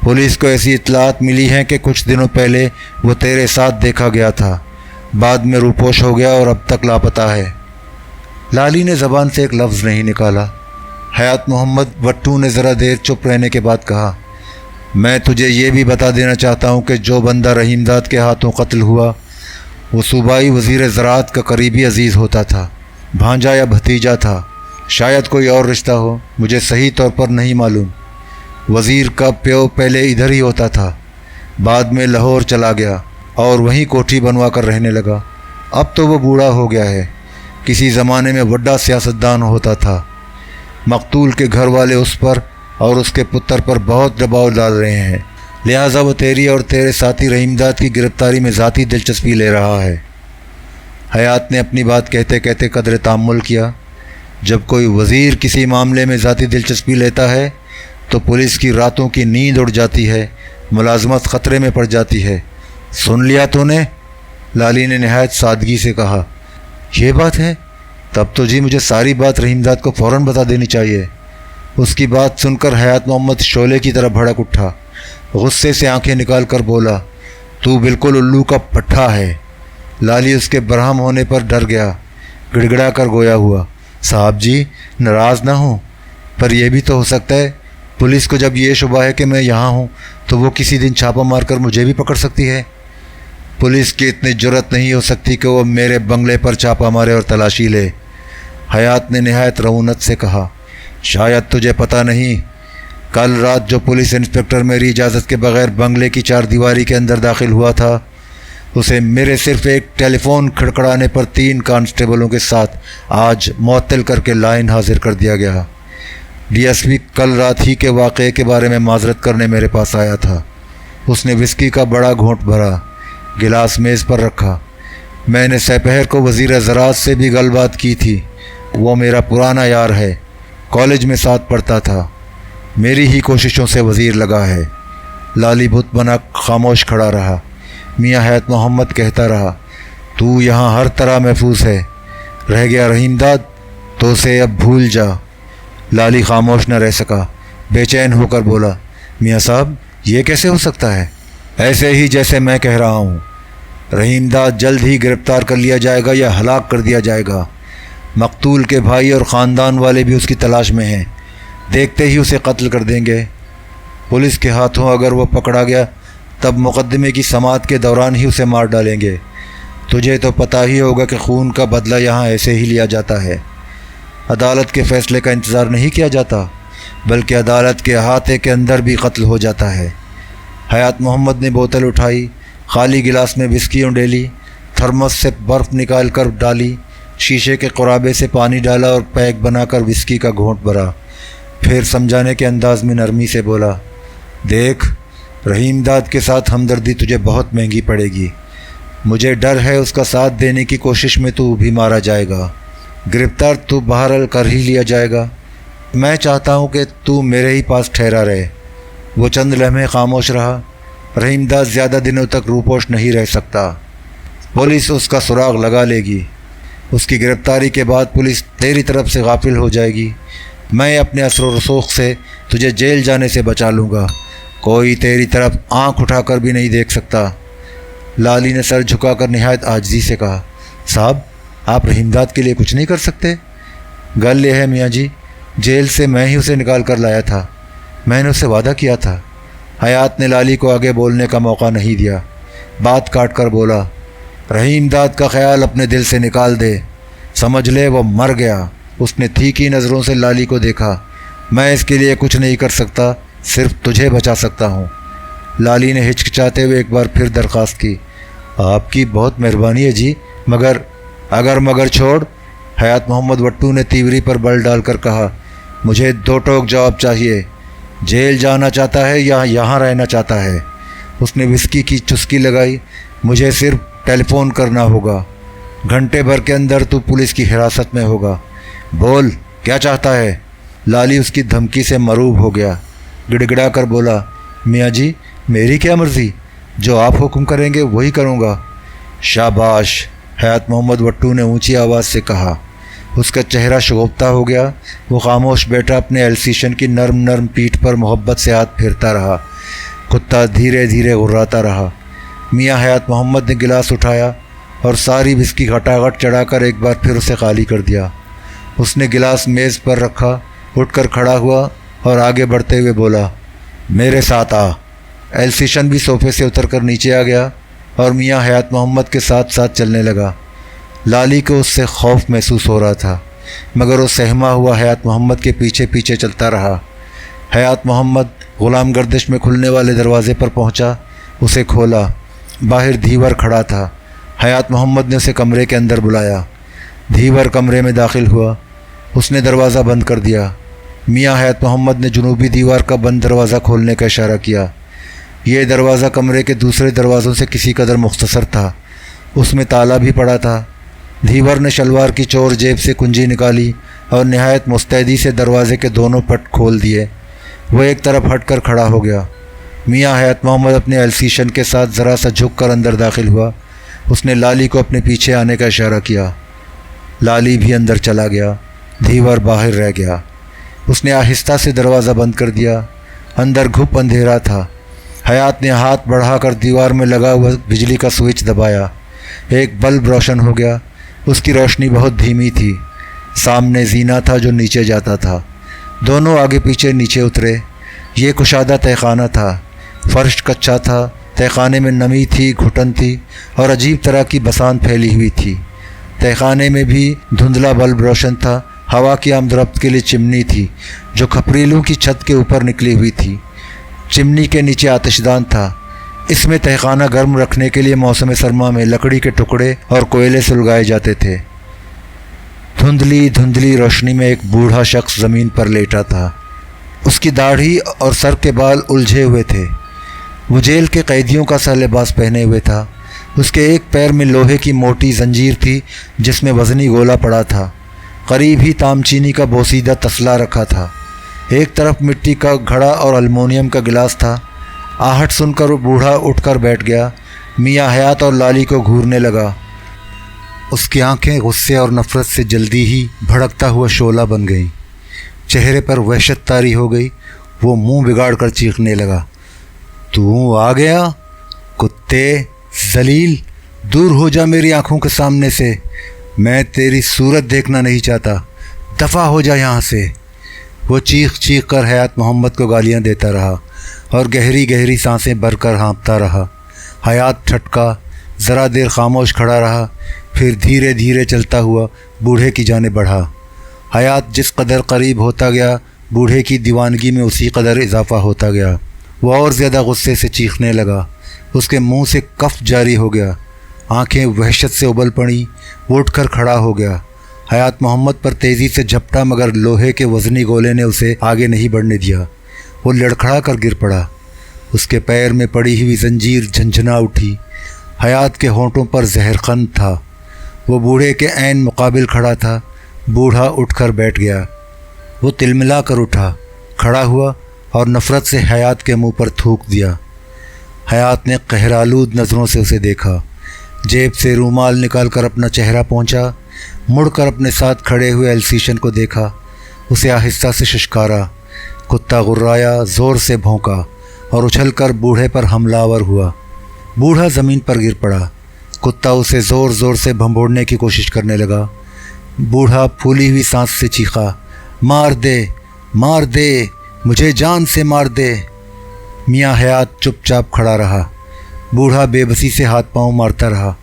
پولیس کو ایسی اطلاعات ملی ہیں کہ کچھ دنوں پہلے وہ تیرے ساتھ دیکھا گیا تھا، بعد میں روپوش ہو گیا اور اب تک لاپتہ ہے۔ لالی نے زبان سے ایک لفظ نہیں نکالا۔ حیات محمد وٹو نے ذرا دیر چپ رہنے کے بعد کہا، میں تجھے یہ بھی بتا دینا چاہتا ہوں کہ جو بندہ رحیمداد کے ہاتھوں قتل ہوا وہ صوبائی وزیر زراعت کا قریبی عزیز ہوتا تھا، بھانجا یا بھتیجا تھا، شاید کوئی اور رشتہ ہو، مجھے صحیح طور پر نہیں معلوم۔ وزیر کا پیو پہلے ادھر ہی ہوتا تھا، بعد میں لاہور چلا گیا اور وہیں کوٹھی بنوا کر رہنے لگا۔ اب تو وہ بوڑھا ہو گیا ہے، کسی زمانے میں بڑا سیاستدان ہوتا تھا۔ مقتول کے گھر والے اس پر اور اس کے پتر پر بہت دباؤ ڈال رہے ہیں، لہٰذا وہ تیری اور تیرے ساتھی رحیمداد کی گرفتاری میں ذاتی دلچسپی لے رہا ہے۔ حیات نے اپنی بات کہتے کہتے قدر تأمل کیا۔ جب کوئی وزیر کسی معاملے میں ذاتی دلچسپی لیتا ہے تو پولیس کی راتوں کی نیند اڑ جاتی ہے، ملازمت خطرے میں پڑ جاتی ہے۔ سن لیا تو نے؟ لالی نے نہایت سادگی سے کہا۔ یہ بات ہے؟ تب تو جی مجھے ساری بات رحیمداد کو فوراً بتا دینی چاہیے۔ اس کی بات سن کر حیات محمد شعلے کی طرح بھڑک اٹھا، غصے سے آنکھیں نکال کر بولا، تو بالکل الو کا پٹھا ہے۔ لالی اس کے برہم ہونے پر ڈر گیا، گڑگڑا کر گویا ہوا، صاحب جی ناراض نہ ہوں، پر یہ بھی تو ہو سکتا ہے پولیس کو جب یہ شبہ ہے کہ میں یہاں ہوں تو وہ کسی دن چھاپہ مار کر مجھے بھی پکڑ سکتی ہے۔ پولیس کی اتنی جرأت نہیں ہو سکتی کہ وہ میرے بنگلے پر چھاپہ مارے اور تلاشی لے۔ حیات نے نہایت رعونت سے کہا، شاید تجھے پتہ نہیں، کل رات جو پولیس انسپکٹر میری اجازت کے بغیر بنگلے کی 4 دیواری کے اندر داخل ہوا تھا، اسے میرے صرف ایک ٹیلی فون کھڑکڑانے پر 3 کانسٹیبلوں کے ساتھ آج معطل کر کے لائن حاضر کر دیا گیا۔ ڈی ایس پی کل رات ہی کے واقعے کے بارے میں معذرت کرنے میرے پاس آیا تھا۔ اس نے وسکی کا بڑا گھونٹ بھرا، گلاس میز پر رکھا۔ میں نے سپہر کو وزیر زراعت سے بھی گل بات کی تھی، وہ میرا پرانا یار ہے، کالج میں ساتھ پڑھتا تھا، میری ہی کوششوں سے وزیر لگا ہے۔ لالی بت بنا خاموش کھڑا رہا۔ میاں حیات محمد کہتا رہا، تو یہاں ہر طرح محفوظ ہے، رہ گیا رحیم داد تو اسے اب بھول جا۔ لالی خاموش نہ رہ سکا، بے چین ہو کر بولا، میاں صاحب یہ کیسے ہو سکتا ہے؟ ایسے ہی جیسے میں کہہ رہا ہوں، رحیم داد جلد ہی گرفتار کر لیا جائے گا یا ہلاک کر دیا جائے گا۔ مقتول کے بھائی اور خاندان والے بھی اس کی تلاش میں ہیں، دیکھتے ہی اسے قتل کر دیں گے۔ پولیس کے ہاتھوں اگر وہ پکڑا گیا تب مقدمے کی سماعت کے دوران ہی اسے مار ڈالیں گے۔ تجھے تو پتہ ہی ہوگا کہ خون کا بدلہ یہاں ایسے ہی لیا جاتا ہے، عدالت کے فیصلے کا انتظار نہیں کیا جاتا، بلکہ عدالت کے احاطے کے اندر بھی قتل ہو جاتا ہے۔ حیات محمد نے بوتل اٹھائی، خالی گلاس میں وسکی انڈیلی، تھرمس سے برف نکال کر ڈالی، شیشے کے قرابے سے پانی ڈالا اور پیک بنا کر وسکی کا گھونٹ بھرا، پھر سمجھانے کے انداز میں نرمی سے بولا، دیکھ رحیم داد کے ساتھ ہمدردی تجھے بہت مہنگی پڑے گی، مجھے ڈر ہے اس کا ساتھ دینے کی کوشش میں تو بھی مارا جائے گا، گرفتار تو بہرحال کر ہی لیا جائے گا، میں چاہتا ہوں کہ تو میرے ہی پاس ٹھہرا رہے۔ وہ چند لمحے خاموش رہا، رحیم داد زیادہ دنوں تک روپوش نہیں رہ سکتا، پولیس اس کا سراغ لگا لے گی، اس کی گرفتاری کے بعد پولیس تیری طرف سے غافل ہو جائے گی، میں اپنے اثر و رسوخ سے تجھے جیل جانے سے بچا لوں گا، کوئی تیری طرف آنکھ اٹھا کر بھی نہیں دیکھ سکتا۔ لالی نے سر جھکا کر نہایت عاجزی سے کہا، صاحب آپ رحیم داد کے لیے کچھ نہیں کر سکتے؟ گل یہ ہے میاں جی، جیل سے میں ہی اسے نکال کر لایا تھا، میں نے اسے وعدہ کیا تھا۔ حیات نے لالی کو آگے بولنے کا موقع نہیں دیا، بات کاٹ کر بولا، رحیم داد کا خیال اپنے دل سے نکال دے، سمجھ لے وہ مر گیا۔ اس نے تیکھی نظروں سے لالی کو دیکھا، میں اس کے لیے کچھ نہیں کر سکتا، صرف تجھے بچا سکتا ہوں۔ لالی نے ہچکچاتے ہوئے ایک بار پھر درخواست کی، آپ کی بہت مہربانی ہے جی، مگر چھوڑ۔ حیات محمد وٹو نے تیوری پر بل ڈال کر کہا، مجھے دو ٹوک جواب چاہیے، جیل جانا چاہتا ہے یا یہاں رہنا چاہتا ہے؟ اس نے وسکی کی چسکی لگائی، مجھے صرف ٹیلی فون کرنا ہوگا، گھنٹے بھر کے اندر تو پولیس کی حراست میں ہوگا، بول کیا چاہتا ہے؟ لالی اس کی دھمکی سے مروب ہو گیا، گڑ گڑا کر بولا، میاں جی میری کیا مرضی، جو آپ حکم کریں گے وہی کروں گا۔ شاباش، حیات محمد وٹو نے اونچی آواز سے کہا۔ اس کا چہرہ شگفتہ ہو گیا، وہ خاموش بیٹا اپنے ایلسیشن کی نرم پیٹھ پر محبت سے ہاتھ پھیرتا رہا، کتا دھیرے دھیرے غراتا رہا۔ میاں حیات محمد نے گلاس اٹھایا اور ساری وسکی گھٹاگھٹ چڑھا کر ایک بار پھر اسے خالی کر دیا۔ اس نے گلاس میز پر رکھا، اٹھ کر کھڑا ہوا اور آگے بڑھتے ہوئے بولا، میرے ساتھ آ۔ ایلسیشن بھی صوفے سے اتر کر نیچے آ گیا اور میاں حیات محمد کے ساتھ ساتھ چلنے لگا۔ لالی کو اس سے خوف محسوس ہو رہا تھا، مگر وہ سہما ہوا حیات محمد کے پیچھے پیچھے چلتا رہا۔ حیات محمد غلام گردش میں کھلنے والے دروازے پر پہنچا، اسے کھولا، باہر دھیور کھڑا تھا۔ حیات محمد نے اسے کمرے کے اندر بلایا، دھیور کمرے میں داخل ہوا، اس نے دروازہ بند کر دیا۔ میاں حیات محمد نے جنوبی دیوار کا بند دروازہ کھولنے کا اشارہ کیا۔ یہ دروازہ کمرے کے دوسرے دروازوں سے کسی قدر مختصر تھا، اس میں تالا بھی پڑا تھا۔ دھیور نے شلوار کی چور جیب سے کنجی نکالی اور نہایت مستعدی سے دروازے کے دونوں پٹ کھول دیے۔ وہ ایک طرف ہٹ کر کھڑا ہو گیا۔ میاں حیات محمد اپنے ایلسیشن کے ساتھ ذرا سا جھک کر اندر داخل ہوا، اس نے لالی کو اپنے پیچھے آنے کا اشارہ کیا۔ لالی بھی اندر چلا گیا، دھیور باہر رہ گیا۔ اس نے آہستہ سے دروازہ بند کر دیا۔ اندر گھپ اندھیرا تھا۔ حیات نے ہاتھ بڑھا کر دیوار میں لگا ہوا بجلی کا سوئچ دبایا، ایک بلب روشن ہو گیا۔ اس کی روشنی بہت دھیمی تھی، سامنے زینہ تھا جو نیچے جاتا تھا۔ دونوں آگے پیچھے نیچے اترے۔ یہ کشادہ تہہ خانہ تھا، فرش کچا تھا، تہہ خانے میں نمی تھی، گھٹن تھی اور عجیب طرح کی بسان پھیلی ہوئی تھی۔ تہہ خانے میں بھی دھندلا بلب روشن تھا، ہوا کی آمد و رفت کے لیے چمنی تھی جو کھپریلوں کی چھت کے اوپر نکلی ہوئی تھی۔ چمنی کے نیچے آتش دان تھا، اس میں تہہ خانہ گرم رکھنے کے لیے موسم سرما میں لکڑی کے ٹکڑے اور کوئلے سلگائے جاتے تھے۔ دھندلی روشنی میں ایک بوڑھا شخص زمین پر لیٹا تھا، اس کی داڑھی اور سر کے بال الجھے ہوئے تھے۔ وہ جیل کے قیدیوں کا سا لباس پہنے ہوئے تھا۔ اس کے ایک پیر میں لوہے کی موٹی زنجیر تھی جس میں وزنی گولا پڑا تھا، قریب ہی تامچینی کا بوسیدہ تسلا رکھا تھا۔ ایک طرف مٹی کا گھڑا اور المونیم کا گلاس تھا۔ آہٹ سن کر وہ بوڑھا اٹھ کر بیٹھ گیا، میاں حیات اور لالی کو گھورنے لگا۔ اس کی آنکھیں غصے اور نفرت سے جلدی ہی بھڑکتا ہوا شعلہ بن گئیں، چہرے پر وحشت طاری ہو گئی۔ وہ منہ بگاڑ کر چیخنے لگا، تو آ گیا؟ کتے ذلیل، دور ہو جا میری آنکھوں کے سامنے سے، میں تیری صورت دیکھنا نہیں چاہتا، دفع ہو جا یہاں سے۔ وہ چیخ چیخ کر حیات محمد کو گالیاں دیتا رہا اور گہری گہری سانسیں بھر کر ہانپتا رہا۔ حیات ٹھٹکا، ذرا دیر خاموش کھڑا رہا، پھر دھیرے دھیرے چلتا ہوا بوڑھے کی جانب بڑھا۔ حیات جس قدر قریب ہوتا گیا، بوڑھے کی دیوانگی میں اسی قدر اضافہ ہوتا گیا۔ وہ اور زیادہ غصے سے چیخنے لگا، اس کے منہ سے کف جاری ہو گیا، آنکھیں وحشت سے ابل پڑیں۔ وہ اٹھ کر کھڑا ہو گیا، حیات محمد پر تیزی سے جھپٹا، مگر لوہے کے وزنی گولے نے اسے آگے نہیں بڑھنے دیا۔ وہ لڑکھڑا کر گر پڑا، اس کے پیر میں پڑی ہوئی زنجیر جھنجھنا اٹھی۔ حیات کے ہونٹوں پر زہر خند تھا۔ وہ بوڑھے کے عین مقابل کھڑا تھا۔ بوڑھا اٹھ کر بیٹھ گیا۔ وہ تلملا کر اٹھا، کھڑا ہوا اور نفرت سے حیات کے منہ پر تھوک دیا۔ حیات نے قہرآلود نظروں سے اسے دیکھا، جیب سے رومال نکال کر اپنا چہرہ پونچھا، مڑ کر اپنے ساتھ کھڑے ہوئے ایلسیشن کو دیکھا، اسے آہستہ سے ششکارا۔ کتا غرایا، زور سے بھونکا اور اچھل کر بوڑھے پر حملہ آور ہوا۔ بوڑھا زمین پر گر پڑا۔ کتا اسے زور زور سے بھنبوڑنے کی کوشش کرنے لگا۔ بوڑھا پھولی ہوئی سانس سے چیخا، مار دے، مار دے، مجھے جان سے مار دے۔ میاں حیات چپ چاپ کھڑا رہا۔ بوڑھا بے بسی سے ہاتھ پاؤں مارتا رہا۔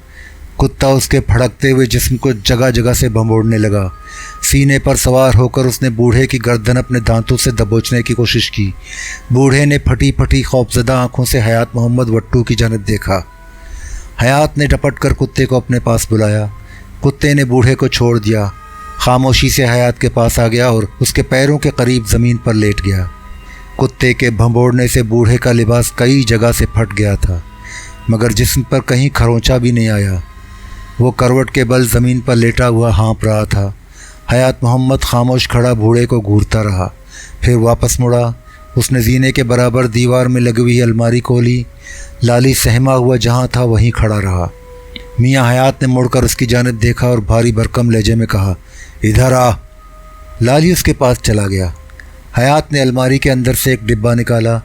کتا اس کے پھڑکتے ہوئے جسم کو جگہ جگہ سے بھنبوڑنے لگا۔ سینے پر سوار ہو کر اس نے بوڑھے کی گردن اپنے دانتوں سے دبوچنے کی کوشش کی۔ بوڑھے نے پھٹی پھٹی خوفزدہ آنکھوں سے حیات محمد وٹو کی جانب دیکھا۔ حیات نے ڈپٹ کر کتے کو اپنے پاس بلایا۔ کتے نے بوڑھے کو چھوڑ دیا، خاموشی سے حیات کے پاس آ گیا اور اس کے پیروں کے قریب زمین پر لیٹ گیا۔ کتے کے بھنبوڑنے سے بوڑھے کا لباس کئی جگہ سے پھٹ گیا تھا، مگر جسم پر کہیں کھروچا بھی نہیں آیا۔ وہ کروٹ کے بل زمین پر لیٹا ہوا ہانپ رہا تھا۔ حیات محمد خاموش کھڑا بوڑھے کو گھورتا رہا، پھر واپس مڑا۔ اس نے زینے کے برابر دیوار میں لگی ہوئی الماری کھولی۔ لالی سہما ہوا جہاں تھا وہیں کھڑا رہا۔ میاں حیات نے مڑ کر اس کی جانب دیکھا اور بھاری بھرکم لہجے میں کہا، ادھر آ۔ لالی اس کے پاس چلا گیا۔ حیات نے الماری کے اندر سے ایک ڈبہ نکالا،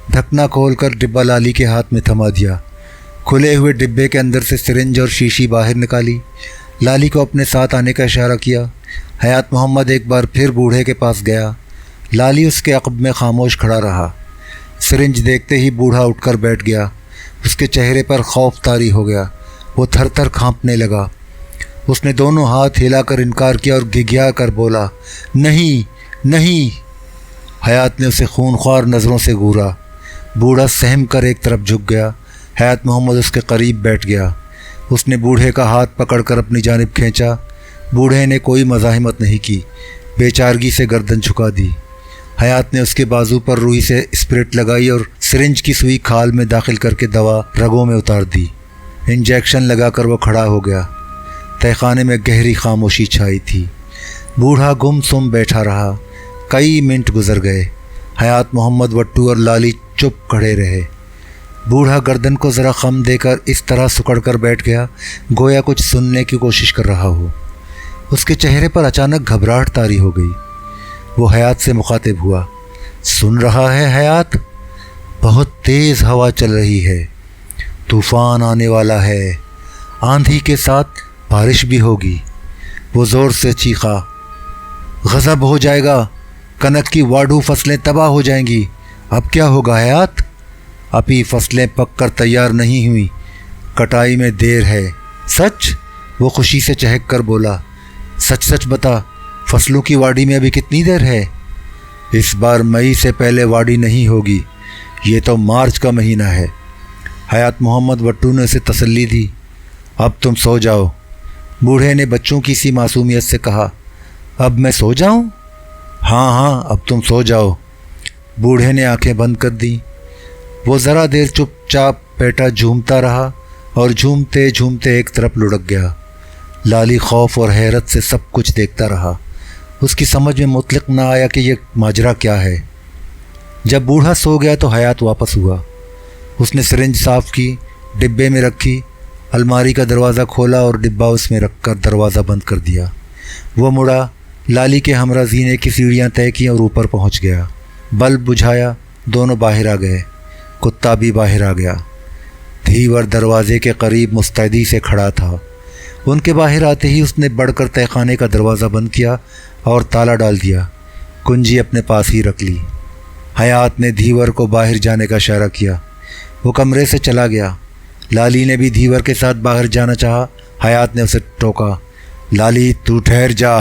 ڈھکنا کھول کر ڈبہ لالی کے ہاتھ میں تھما دیا۔ کھلے ہوئے ڈبے کے اندر سے سرنج اور شیشی باہر نکالی۔ لالی کو اپنے ساتھ آنے کا اشارہ کیا۔ حیات محمد ایک بار پھر بوڑھے کے پاس گیا۔ لالی اس کے عقب میں خاموش کھڑا رہا۔ سرنج دیکھتے ہی بوڑھا اٹھ کر بیٹھ گیا۔ اس کے چہرے پر خوف طاری ہو گیا، وہ تھر تھر کھانپنے لگا۔ اس نے دونوں ہاتھ ہلا کر انکار کیا اور گھگھیا کر بولا، نہیں نہیں۔ حیات نے اسے خونخوار نظروں سے گھورا۔ بوڑھا سہم کر ایک طرف جھک گیا۔ حیات محمد اس کے قریب بیٹھ گیا۔ اس نے بوڑھے کا ہاتھ پکڑ کر اپنی جانب کھینچا۔ بوڑھے نے کوئی مزاحمت نہیں کی، بے چارگی سے گردن جھکا دی۔ حیات نے اس کے بازو پر روئی سے اسپرٹ لگائی اور سرنج کی سوئی کھال میں داخل کر کے دوا رگوں میں اتار دی۔ انجیکشن لگا کر وہ کھڑا ہو گیا۔ تہہ خانے میں گہری خاموشی چھائی تھی۔ بوڑھا گم سم بیٹھا رہا۔ کئی منٹ گزر گئے۔ حیات محمد، وٹو اور لالی چپ کھڑے رہے۔ بوڑھا گردن کو ذرا خم دے کر اس طرح سکڑ کر بیٹھ گیا گویا کچھ سننے کی کوشش کر رہا ہو۔ اس کے چہرے پر اچانک گھبراہٹ طاری ہو گئی۔ وہ حیات سے مخاطب ہوا، سن رہا ہے حیات؟ بہت تیز ہوا چل رہی ہے، طوفان آنے والا ہے، آندھی کے ساتھ بارش بھی ہوگی۔ وہ زور سے چیخا، غضب ہو جائے گا، کنک کی واڈو فصلیں تباہ ہو جائیں گی۔ اب کیا ہوگا حیات؟ ابھی فصلیں پک کر تیار نہیں ہوئی، کٹائی میں دیر ہے۔ سچ؟ وہ خوشی سے چہک کر بولا، سچ سچ بتا، فصلوں کی واڑی میں ابھی کتنی دیر ہے؟ اس بار مئی سے پہلے واڑی نہیں ہوگی، یہ تو مارچ کا مہینہ ہے۔ حیات محمد وٹو نے اسے تسلی دی۔ اب تم سو جاؤ۔ بوڑھے نے بچوں کی سی معصومیت سے کہا، اب میں سو جاؤں؟ ہاں ہاں، اب تم سو جاؤ۔ بوڑھے نے آنکھیں بند کر دیں۔ وہ ذرا دیر چپ چاپ بیٹا جھومتا رہا اور جھومتے جھومتے ایک طرف لڑک گیا۔ لالی خوف اور حیرت سے سب کچھ دیکھتا رہا۔ اس کی سمجھ میں مطلق نہ آیا کہ یہ ماجرا کیا ہے۔ جب بوڑھا سو گیا تو حیات واپس ہوا۔ اس نے سرنج صاف کی، ڈبے میں رکھی الماری کا دروازہ کھولا اور ڈبہ اس میں رکھ کر دروازہ بند کر دیا۔ وہ مڑا، لالی کے ہمراہ زینے کی سیڑھیاں طے کیں اور اوپر پہنچ گیا۔ بلب بجھایا، دونوں باہر آ گئے۔ کتا بھی باہر آ گیا۔ دھیور دروازے کے قریب مستعدی سے کھڑا تھا۔ ان کے باہر آتے ہی اس نے بڑھ کر تہہ خانے کا دروازہ بند کیا اور تالا ڈال دیا۔ کنجی اپنے پاس ہی رکھ لی۔ حیات نے دھیور کو باہر جانے کا اشارہ کیا۔ وہ کمرے سے چلا گیا۔ لالی نے بھی دھیور کے ساتھ باہر جانا چاہا۔ حیات نے اسے ٹوکا، لالی تو ٹھہر جا۔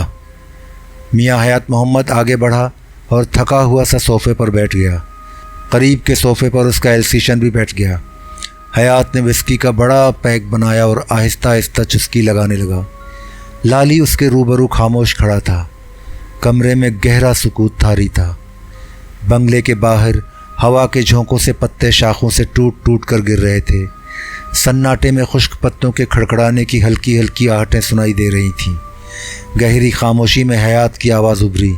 میاں حیات محمد آگے بڑھا اور تھکا ہوا سا صوفے پر بیٹھ گیا۔ قریب کے صوفے پر اس کا ایلسیشن بھی بیٹھ گیا۔ حیات نے وسکی کا بڑا پیک بنایا اور آہستہ آہستہ چسکی لگانے لگا۔ لالی اس کے روبرو خاموش کھڑا تھا۔ کمرے میں گہرا سکوت طاری تھا۔ بنگلے کے باہر ہوا کے جھونکوں سے پتے شاخوں سے ٹوٹ ٹوٹ کر گر رہے تھے۔ سناٹے میں خشک پتوں کے کھڑکھڑانے کی ہلکی ہلکی آہٹیں سنائی دے رہی تھیں۔ گہری خاموشی میں حیات کی آواز ابھری۔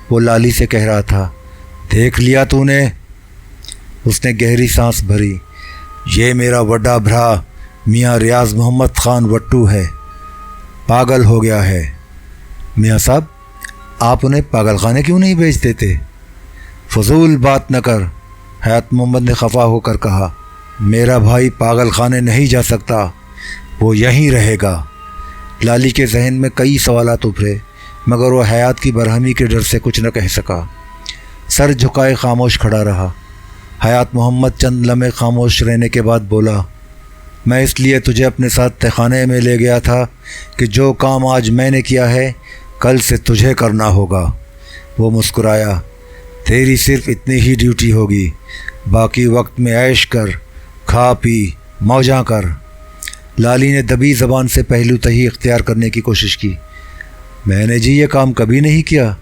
وہ لالی سے کہہ رہا تھا، دیکھ لیا تو نے؟ اس نے گہری سانس بھری۔ یہ میرا وڈا بھرا میاں ریاض محمد خان وٹو ہے، پاگل ہو گیا ہے۔ میاں صاحب، آپ انہیں پاگل خانے کیوں نہیں بھیج دیتے؟ فضول بات نہ کر، حیات محمد نے خفا ہو کر کہا۔ میرا بھائی پاگل خانے نہیں جا سکتا، وہ یہیں رہے گا۔ لالی کے ذہن میں کئی سوالات ابھرے، مگر وہ حیات کی برہمی کے ڈر سے کچھ نہ کہہ سکا۔ سر جھکائے خاموش کھڑا رہا۔ حیات محمد چند لمحے خاموش رہنے کے بعد بولا، میں اس لیے تجھے اپنے ساتھ تہہ خانے میں لے گیا تھا کہ جو کام آج میں نے کیا ہے کل سے تجھے کرنا ہوگا۔ وہ مسکرایا، تیری صرف اتنی ہی ڈیوٹی ہوگی، باقی وقت میں عیش کر، کھا پی، موجاں کر۔ لالی نے دبی زبان سے پہلو تہی اختیار کرنے کی کوشش کی۔ میں نے جی یہ کام کبھی نہیں کیا۔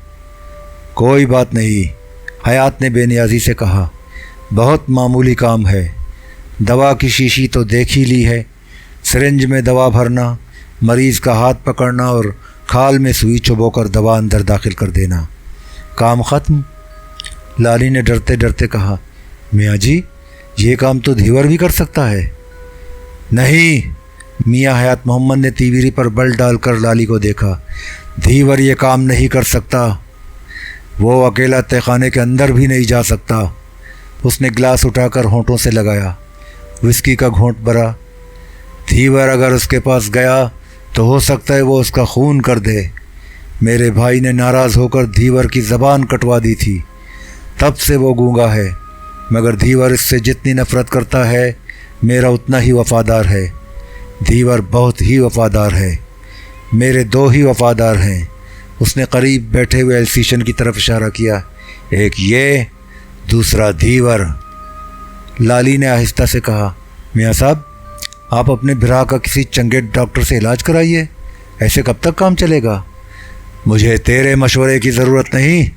کوئی بات نہیں، حیات نے بے نیازی سے کہا، بہت معمولی کام ہے۔ دوا کی شیشی تو دیکھ ہی لی ہے، سرنج میں دوا بھرنا، مریض کا ہاتھ پکڑنا اور کھال میں سوئی چبو کر دوا اندر داخل کر دینا، کام ختم۔ لالی نے ڈرتے ڈرتے کہا، میاں جی یہ کام تو دھیور بھی کر سکتا ہے۔ نہیں، میاں حیات محمد نے تیوری پر بل ڈال کر لالی کو دیکھا، دھیور یہ کام نہیں کر سکتا، وہ اکیلا تہہ خانے کے اندر بھی نہیں جا سکتا۔ اس نے گلاس اٹھا کر ہونٹوں سے لگایا، وسکی کا گھونٹ بھرا۔ دھیور اگر اس کے پاس گیا تو ہو سکتا ہے وہ اس کا خون کر دے۔ میرے بھائی نے ناراض ہو کر دھیور کی زبان کٹوا دی تھی، تب سے وہ گونگا ہے، مگر دھیور اس سے جتنی نفرت کرتا ہے میرا اتنا ہی وفادار ہے۔ دھیور بہت ہی وفادار ہے، میرے دو ہی وفادار ہیں۔ اس نے قریب بیٹھے ہوئے ایلسیشن کی طرف اشارہ کیا، ایک یہ، دوسرا دھیور۔ لالی نے آہستہ سے کہا، میاں صاحب آپ اپنے بھرا کا کسی چنگے ڈاکٹر سے علاج کرائیے، ایسے کب تک کام چلے گا؟ مجھے تیرے مشورے کی ضرورت نہیں،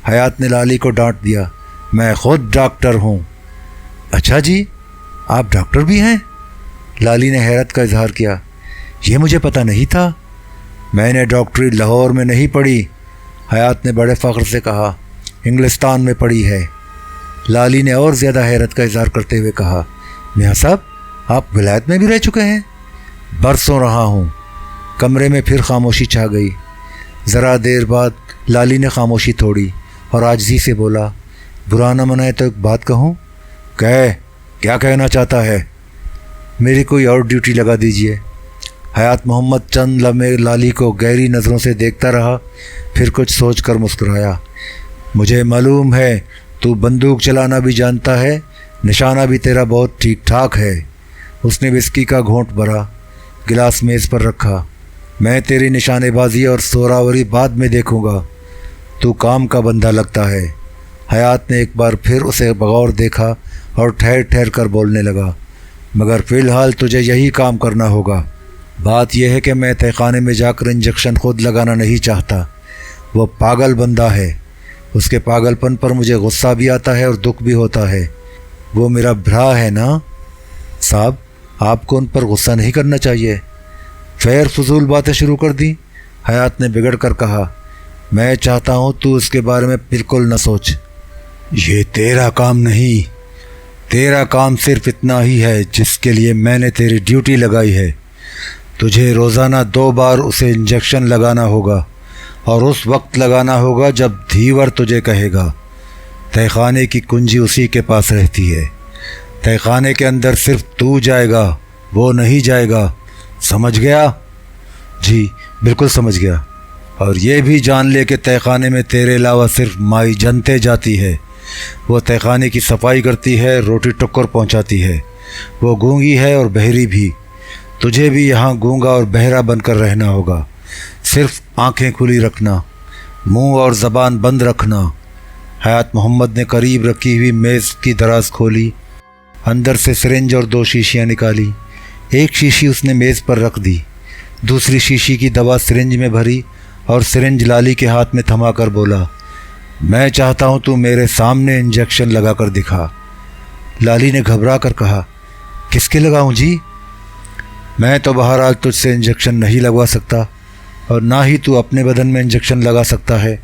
حیات نے لالی کو ڈانٹ دیا، میں خود ڈاکٹر ہوں۔ اچھا جی، آپ ڈاکٹر بھی ہیں؟ لالی نے حیرت کا اظہار کیا، یہ مجھے پتہ نہیں تھا، میں نے ڈاکٹری لاہور میں نہیں پڑھی۔ حیات نے بڑے فخر سے کہا، انگلستان میں پڑھی ہے۔ لالی نے اور زیادہ حیرت کا اظہار کرتے ہوئے کہا، میاں صاحب آپ ولایت میں بھی رہ چکے ہیں؟ برسوں رہا ہوں۔ کمرے میں پھر خاموشی چھا گئی۔ ذرا دیر بعد لالی نے خاموشی توڑی اور عاجزی سے بولا، برا نہ منائے تو ایک بات کہوں؟ کیا کہنا چاہتا ہے؟ میری کوئی اور ڈیوٹی لگا دیجیے۔ حیات محمد چند لمحے لالی کو گہری نظروں سے دیکھتا رہا، پھر کچھ سوچ کر مسکرایا، مجھے معلوم ہے تو بندوق چلانا بھی جانتا ہے، نشانہ بھی تیرا بہت ٹھیک ٹھاک ہے۔ اس نے وسکی کا گھونٹ بھرا، گلاس میز پر رکھا، میں تیری نشانے بازی اور سوراوری بعد میں دیکھوں گا، تو کام کا بندہ لگتا ہے۔ حیات نے ایک بار پھر اسے بغور دیکھا اور ٹھہر ٹھہر کر بولنے لگا، مگر فی الحال تجھے یہی کام کرنا ہوگا۔ بات یہ ہے کہ میں تہہ خانے میں جا کر انجیکشن خود لگانا نہیں چاہتا، وہ پاگل بندہ ہے، اس کے پاگل پن پر مجھے غصہ بھی آتا ہے اور دکھ بھی ہوتا ہے۔ وہ میرا بھرا ہے نا صاحب، آپ کو ان پر غصہ نہیں کرنا چاہیے۔ خیر فضول باتیں شروع کر دیں، حیات نے بگڑ کر کہا، میں چاہتا ہوں تو اس کے بارے میں بالکل نہ سوچ، یہ تیرا کام نہیں۔ تیرا کام صرف اتنا ہی ہے جس کے لیے میں نے تیری ڈیوٹی لگائی ہے۔ تجھے روزانہ 2 بار اسے انجیکشن لگانا ہوگا اور اس وقت لگانا ہوگا جب دھیور تجھے کہے گا۔ تہہ خانے کی کنجی اسی کے پاس رہتی ہے۔ تہہ خانے کے اندر صرف تو جائے گا، وہ نہیں جائے گا، سمجھ گیا؟ جی بالکل سمجھ گیا۔ اور یہ بھی جان لے کہ تہہ خانے میں تیرے علاوہ صرف مائی جنتے جاتی ہے۔ وہ تہہ خانے کی صفائی کرتی ہے، روٹی ٹکر پہنچاتی ہے۔ وہ گونگی ہے اور بہری بھی۔ تجھے بھی یہاں گونگا اور بہرا بن کر رہنا ہوگا۔ صرف آنکھیں کھلی رکھنا، منہ اور زبان بند رکھنا۔ حیات محمد نے قریب رکھی ہوئی میز کی دراز کھولی، اندر سے سرنج اور 2 شیشیاں نکالی۔ ایک شیشی اس نے میز پر رکھ دی، دوسری شیشی کی دوا سرنج میں بھری اور سرنج لالی کے ہاتھ میں تھما کر بولا، میں چاہتا ہوں تو میرے سامنے انجیکشن لگا کر دکھا۔ لالی نے گھبرا کر کہا، کس کے لگاؤں جی؟ میں تو بہرحال تجھ سے انجیکشن نہیں لگوا سکتا اور نہ ہی تو اپنے بدن میں انجیکشن لگا سکتا ہے۔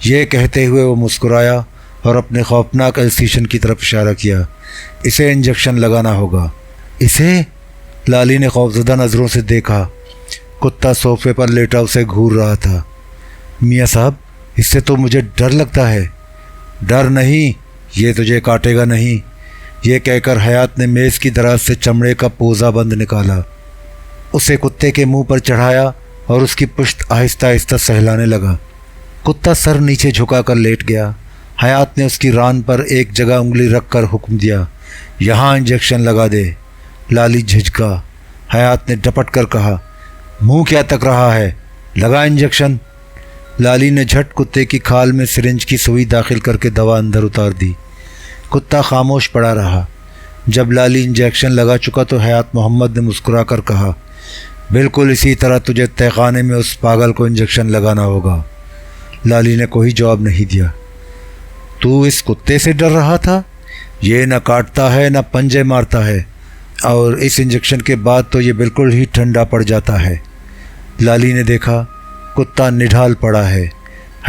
یہ کہتے ہوئے وہ مسکرایا اور اپنے خوفناک السیشن کی طرف اشارہ کیا۔ اسے انجیکشن لگانا ہوگا۔ اسے؟ لالی نے خوفزدہ نظروں سے دیکھا۔ کتا صوفے پر لیٹا اسے گھور رہا تھا۔ میاں صاحب، اس سے تو مجھے ڈر لگتا ہے۔ ڈر نہیں، یہ تجھے کاٹے گا نہیں۔ یہ کہہ کر حیات نے میز کی دراز سے چمڑے کا پوزہ بند نکالا، اسے کتے کے منہ پر چڑھایا اور اس کی پشت آہستہ آہستہ سہلانے لگا۔ کتا سر نیچے جھکا کر لیٹ گیا۔ حیات نے اس کی ران پر ایک جگہ انگلی رکھ کر حکم دیا، یہاں انجیکشن لگا دے۔ لالی جھجکا۔ حیات نے ڈپٹ کر کہا، منہ کیا تک رہا ہے، لگا انجیکشن۔ لالی نے جھٹ کتے کی کھال میں سرنج کی سوئی داخل کر کے دوا اندر اتار دی۔ کتا خاموش پڑا رہا۔ جب لالی انجیکشن لگا چکا تو حیات محمد نے مسکرا کر کہا، بالکل اسی طرح تجھے تہہ خانے میں اس پاگل کو انجیکشن لگانا ہوگا۔ لالی نے کوئی جواب نہیں دیا۔ تو اس کتے سے ڈر رہا تھا؟ یہ نہ کاٹتا ہے نہ پنجے مارتا ہے، اور اس انجیکشن کے بعد تو یہ بالکل ہی ٹھنڈا پڑ جاتا ہے۔ لالی نے دیکھا کتا نڈھال پڑا ہے۔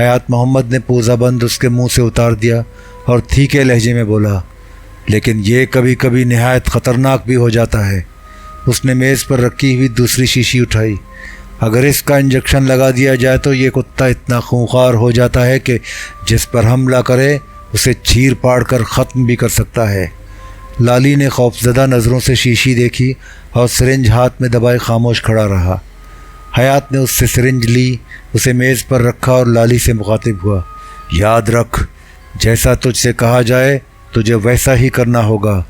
حیات محمد نے پوزہ بند اس کے منہ سے اتار دیا اور تھیکے لہجے میں بولا، لیکن یہ کبھی کبھی نہایت خطرناک بھی ہو جاتا ہے۔ اس نے میز پر رکھی ہوئی دوسری شیشی اٹھائی۔ اگر اس کا انجیکشن لگا دیا جائے تو یہ کتا اتنا خونخوار ہو جاتا ہے کہ جس پر حملہ کرے اسے چیر پاڑ کر ختم بھی کر سکتا ہے۔ لالی نے خوفزدہ نظروں سے شیشی دیکھی اور سرنج ہاتھ میں دبائے خاموش کھڑا رہا۔ حیات نے اس سے سرنج لی، اسے میز پر رکھا اور لالی سے مخاطب ہوا، یاد رکھ، جیسا تجھ سے کہا جائے تجھے ویسا ہی کرنا ہوگا۔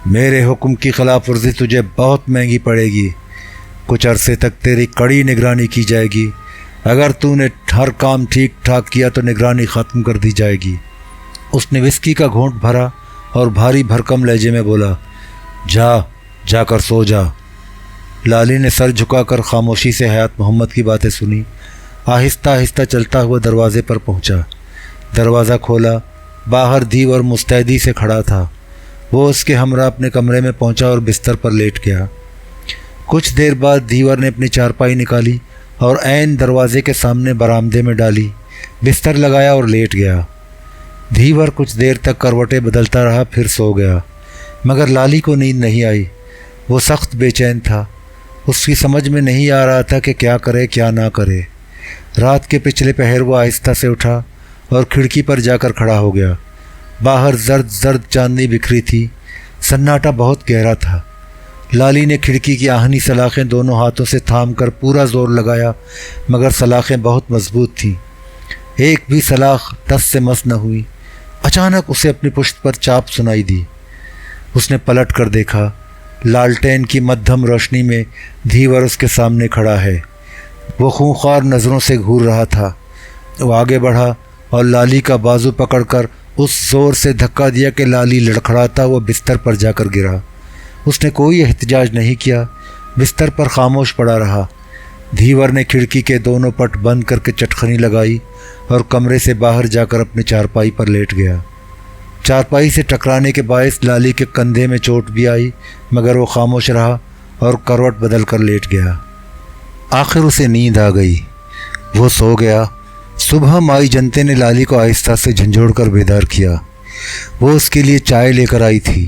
میرے حکم کی خلاف ورزی تجھے بہت مہنگی پڑے گی۔ کچھ عرصے تک تیری کڑی نگرانی کی جائے گی۔ اگر تو نے ہر کام ٹھیک ٹھاک کیا تو نگرانی ختم کر دی جائے گی۔ اس نے وسکی کا گھونٹ بھرا اور بھاری بھرکم لہجے میں بولا، جا کر سو جا۔ لالی نے سر جھکا کر خاموشی سے حیات محمد کی باتیں سنی۔ آہستہ آہستہ چلتا ہوا دروازے پر پہنچا۔ دروازہ کھولا، باہر دیور مستعدی سے کھڑا تھا۔ وہ اس کے ہمراہ اپنے کمرے میں پہنچا اور بستر پر لیٹ گیا۔ کچھ دیر بعد دیور نے اپنی چارپائی نکالی اور عین دروازے کے سامنے برآمدے میں ڈالی، بستر لگایا اور لیٹ گیا۔ دیور کچھ دیر تک کروٹیں بدلتا رہا، پھر سو گیا، مگر لالی کو نیند نہیں آئی۔ وہ سخت بے چین تھا۔ اس کی سمجھ میں نہیں آ رہا تھا کہ کیا کرے کیا نہ کرے۔ رات کے پچھلے پہر وہ آہستہ سے اٹھا اور کھڑکی پر جا کر کھڑا ہو گیا۔ باہر زرد زرد چاندنی بکھری تھی، سناٹا بہت گہرا تھا۔ لالی نے کھڑکی کی آہنی سلاخیں دونوں ہاتھوں سے تھام کر پورا زور لگایا، مگر سلاخیں بہت مضبوط تھیں، ایک بھی سلاخ ٹس سے مس نہ ہوئی۔ اچانک اسے اپنی پشت پر چاپ سنائی دی۔ اس نے پلٹ کر دیکھا، لالٹین کی مدھم روشنی میں دھیور اس کے سامنے کھڑا ہے۔ وہ خونخوار نظروں سے گھور رہا تھا۔ وہ آگے بڑھا اور لالی کا بازو پکڑ کر اس زور سے دھکا دیا کہ لالی لڑکھڑاتا وہ بستر پر جا کر گرا۔ اس نے کوئی احتجاج نہیں کیا، بستر پر خاموش پڑا رہا۔ دھیور نے کھڑکی کے دونوں پٹ بند کر کے چٹخنی لگائی اور کمرے سے باہر جا کر اپنی چارپائی پر لیٹ گیا۔ چارپائی سے ٹکرانے کے باعث لالی کے کندھے میں چوٹ بھی آئی، مگر وہ خاموش رہا اور کروٹ بدل کر لیٹ گیا۔ آخر اسے نیند آ گئی، وہ سو گیا۔ صبح مائی جنتے نے لالی کو آہستہ سے جھنجھوڑ کر بیدار کیا۔ وہ اس کے لیے چائے لے کر آئی تھی۔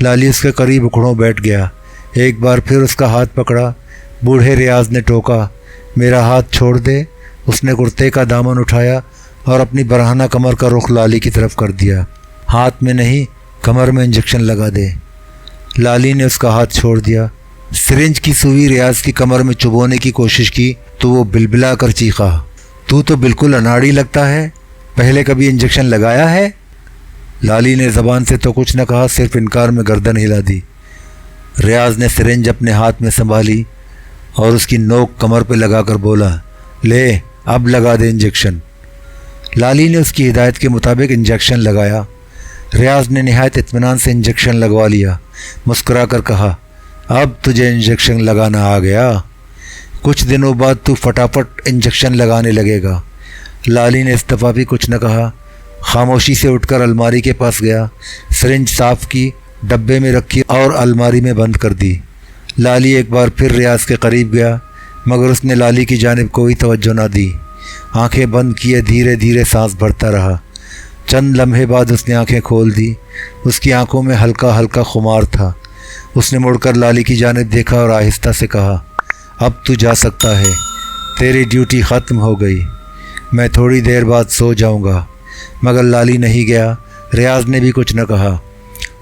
لالی اس کے قریب اکھڑوں بیٹھ گیا۔ ایک بار پھر اس کا ہاتھ پکڑا۔ بوڑھے ریاض نے ٹوکا، میرا ہاتھ چھوڑ دے۔ اس نے کرتے کا دامن اٹھایا اور اپنی برہنہ کمر کا رخ لالی کی طرف کر دیا۔ ہاتھ میں نہیں، کمر میں انجیکشن لگا دے۔ لالی نے اس کا ہاتھ چھوڑ دیا۔ سرنج کی سوئی ریاض کی کمر میں چبونے کی کوشش کی تو وہ بلبلا کر چیخا، تو بالکل اناڑی لگتا ہے، پہلے کبھی انجیکشن لگایا ہے؟ لالی نے زبان سے تو کچھ نہ کہا، صرف انکار میں گردن ہلا دی۔ ریاض نے سرنج اپنے ہاتھ میں سنبھالی اور اس کی نوک کمر پہ لگا کر بولا، لے اب لگا دے انجیکشن۔ لالی نے اس کی ہدایت کے مطابق انجیکشن لگایا۔ ریاض نے نہایت اطمینان سے انجیکشن لگوا لیا، مسکرا کر کہا، اب تجھے انجیکشن لگانا آ گیا، کچھ دنوں بعد تو فٹافٹ انجیکشن لگانے لگے گا۔ لالی نے اس دفعہ بھی کچھ نہ کہا، خاموشی سے اٹھ کر الماری کے پاس گیا، سرنج صاف کی، ڈبے میں رکھی اور الماری میں بند کر دی۔ لالی ایک بار پھر ریاض کے قریب گیا، مگر اس نے لالی کی جانب کوئی توجہ نہ دی۔ آنکھیں بند کیے دھیرے دھیرے سانس بھرتا رہا۔ چند لمحے بعد اس نے آنکھیں کھول دی۔ اس کی آنکھوں میں ہلکا ہلکا خمار تھا۔ اس نے مڑ کر لالی کی جانب دیکھا اور آہستہ سے کہا، اب تو جا سکتا ہے، تیری ڈیوٹی ختم ہو گئی، میں تھوڑی دیر بعد سو جاؤں گا۔ مگر لالی نہیں گیا۔ ریاض نے بھی کچھ نہ کہا۔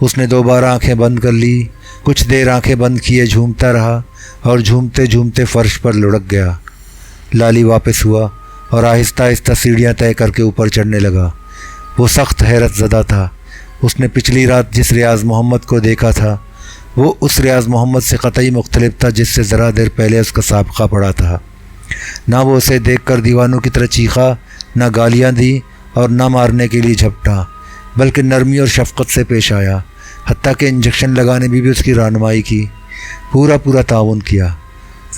اس نے دوبارہ آنکھیں بند کر لی۔ کچھ دیر آنکھیں بند کیے جھومتا رہا اور جھومتے جھومتے فرش پر لڑک گیا۔ لالی واپس ہوا اور آہستہ آہستہ سیڑھیاں طے کر کے اوپر چڑھنے لگا۔ وہ سخت حیرت زدہ تھا۔ اس نے پچھلی رات جس ریاض محمد کو دیکھا تھا وہ اس ریاض محمد سے قطعی مختلف تھا جس سے ذرا دیر پہلے اس کا سابقہ پڑا تھا۔ نہ وہ اسے دیکھ کر دیوانوں کی طرح چیخا، نہ گالیاں دی اور نہ مارنے کے لیے جھپٹا، بلکہ نرمی اور شفقت سے پیش آیا، حتیٰ کہ انجیکشن لگانے میں بھی اس کی رہنمائی کی، پورا تعاون کیا۔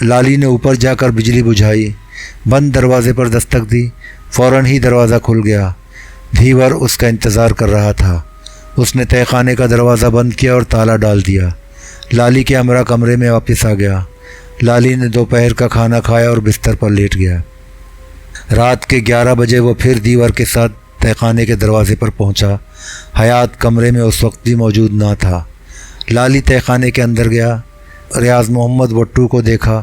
لالی نے اوپر جا کر بجلی بجھائی، بند دروازے پر دستک دی، فوراً ہی دروازہ کھل گیا۔ دھیور اس کا انتظار کر رہا تھا۔ اس نے تہہ خانے کا دروازہ بند کیا اور تالا ڈال دیا۔ لالی کے ہمراہ کمرے میں واپس آ گیا۔ لالی نے دوپہر کا کھانا کھایا اور بستر پر لیٹ گیا۔ رات کے 11 بجے وہ پھر دیور کے ساتھ تہہ خانے کے دروازے پر پہنچا۔ حیات کمرے میں اس وقت بھی موجود نہ تھا۔ لالی تہہ خانے کے اندر گیا۔ ریاض محمد وٹو کو دیکھا،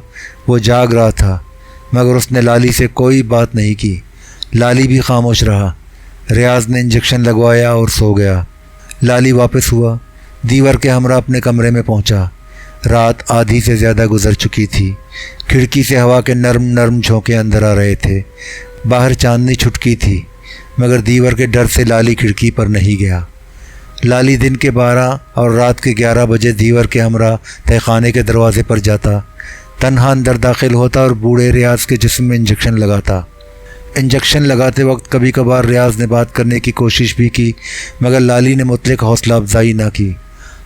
وہ جاگ رہا تھا، مگر اس نے لالی سے کوئی بات نہیں کی۔ لالی بھی خاموش رہا۔ ریاض نے انجیکشن لگوایا اور سو گیا۔ لالی واپس ہوا، دیور کے ہمراہ اپنے کمرے میں پہنچا۔ رات آدھی سے زیادہ گزر چکی تھی۔ کھڑکی سے ہوا کے نرم نرم جھونکے اندر آ رہے تھے۔ باہر چاندنی چھٹکی تھی، مگر دیور کے ڈر سے لالی کھڑکی پر نہیں گیا۔ لالی دن کے 12 اور رات کے 11 بجے دیور کے ہمراہ تہہ خانے کے دروازے پر جاتا، تنہا اندر داخل ہوتا اور بوڑھے ریاض کے جسم میں انجیکشن لگاتا۔ انجیکشن لگاتے وقت کبھی کبھار ریاض نے بات کرنے کی کوشش بھی کی، مگر لالی نے مطلق حوصلہ افزائی نہ کی۔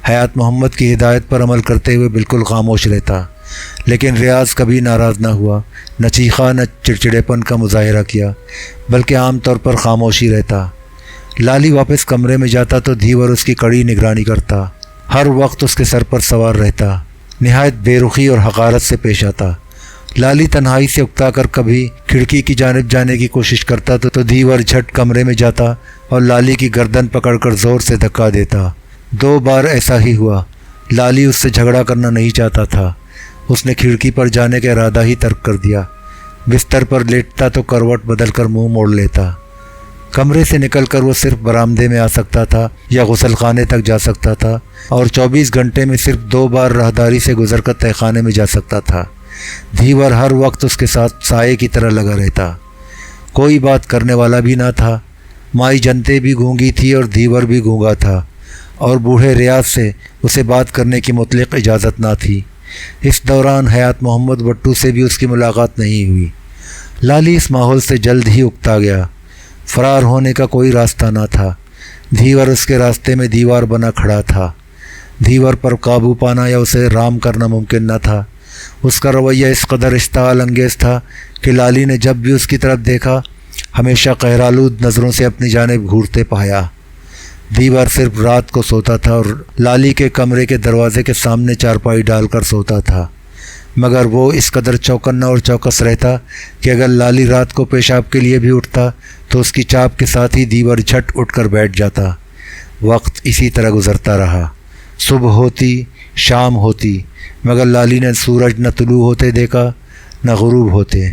حیات محمد کی ہدایت پر عمل کرتے ہوئے بالکل خاموش رہتا، لیکن ریاض کبھی ناراض نہ ہوا، نہ چیخا، نہ چڑچڑے پن کا مظاہرہ کیا، بلکہ عام طور پر خاموشی رہتا۔ لالی واپس کمرے میں جاتا تو دیور اس کی کڑی نگرانی کرتا، ہر وقت اس کے سر پر سوار رہتا، نہایت بے رخی اور حقارت سے پیش آتا۔ لالی تنہائی سے اکتا کر کبھی کھڑکی کی جانب جانے کی کوشش کرتا تو دیور جھٹ کمرے میں جاتا اور لالی کی گردن پکڑ کر زور سے دھکا دیتا۔ 2 بار ایسا ہی ہوا۔ لالی اس سے جھگڑا کرنا نہیں چاہتا تھا۔ اس نے کھڑکی پر جانے کا ارادہ ہی ترک کر دیا۔ بستر پر لیٹتا تو کروٹ بدل کر منہ موڑ لیتا۔ کمرے سے نکل کر وہ صرف برآمدے میں آ سکتا تھا یا غسل خانے تک جا سکتا تھا، اور 24 گھنٹے میں صرف 2 بار راہداری سے گزر کر تہہ خانے میں جا سکتا تھا۔ دیور ہر وقت اس کے ساتھ سائے کی طرح لگا رہتا۔ کوئی بات کرنے والا بھی نہ تھا۔ مائی جنتے بھی گونگی تھی اور دیور بھی گونگا تھا، اور بوڑھے ریاض سے اسے بات کرنے کی مطلق اجازت نہ تھی۔ اس دوران حیات محمد وٹو سے بھی اس کی ملاقات نہیں ہوئی۔ لالی اس ماحول سے جلد ہی اکتا گیا۔ فرار ہونے کا کوئی راستہ نہ تھا۔ دیور اس کے راستے میں دیوار بنا کھڑا تھا۔ دیور پر قابو پانا یا اسے رام کرنا ممکن نہ تھا۔ اس کا رویہ اس قدر اشتعال انگیز تھا کہ لالی نے جب بھی اس کی طرف دیکھا ہمیشہ قہرآلود نظروں سے اپنی جانب گھورتے پایا۔ دیور صرف رات کو سوتا تھا اور لالی کے کمرے کے دروازے کے سامنے چارپائی ڈال کر سوتا تھا، مگر وہ اس قدر چوکنا اور چوکس رہتا کہ اگر لالی رات کو پیشاب کے لیے بھی اٹھتا تو اس کی چاپ کے ساتھ ہی دیور جھٹ اٹھ کر بیٹھ جاتا۔ وقت اسی طرح گزرتا رہا۔ صبح ہوتی شام ہوتی مگر لالی نے سورج نہ طلوع ہوتے دیکھا نہ غروب ہوتے۔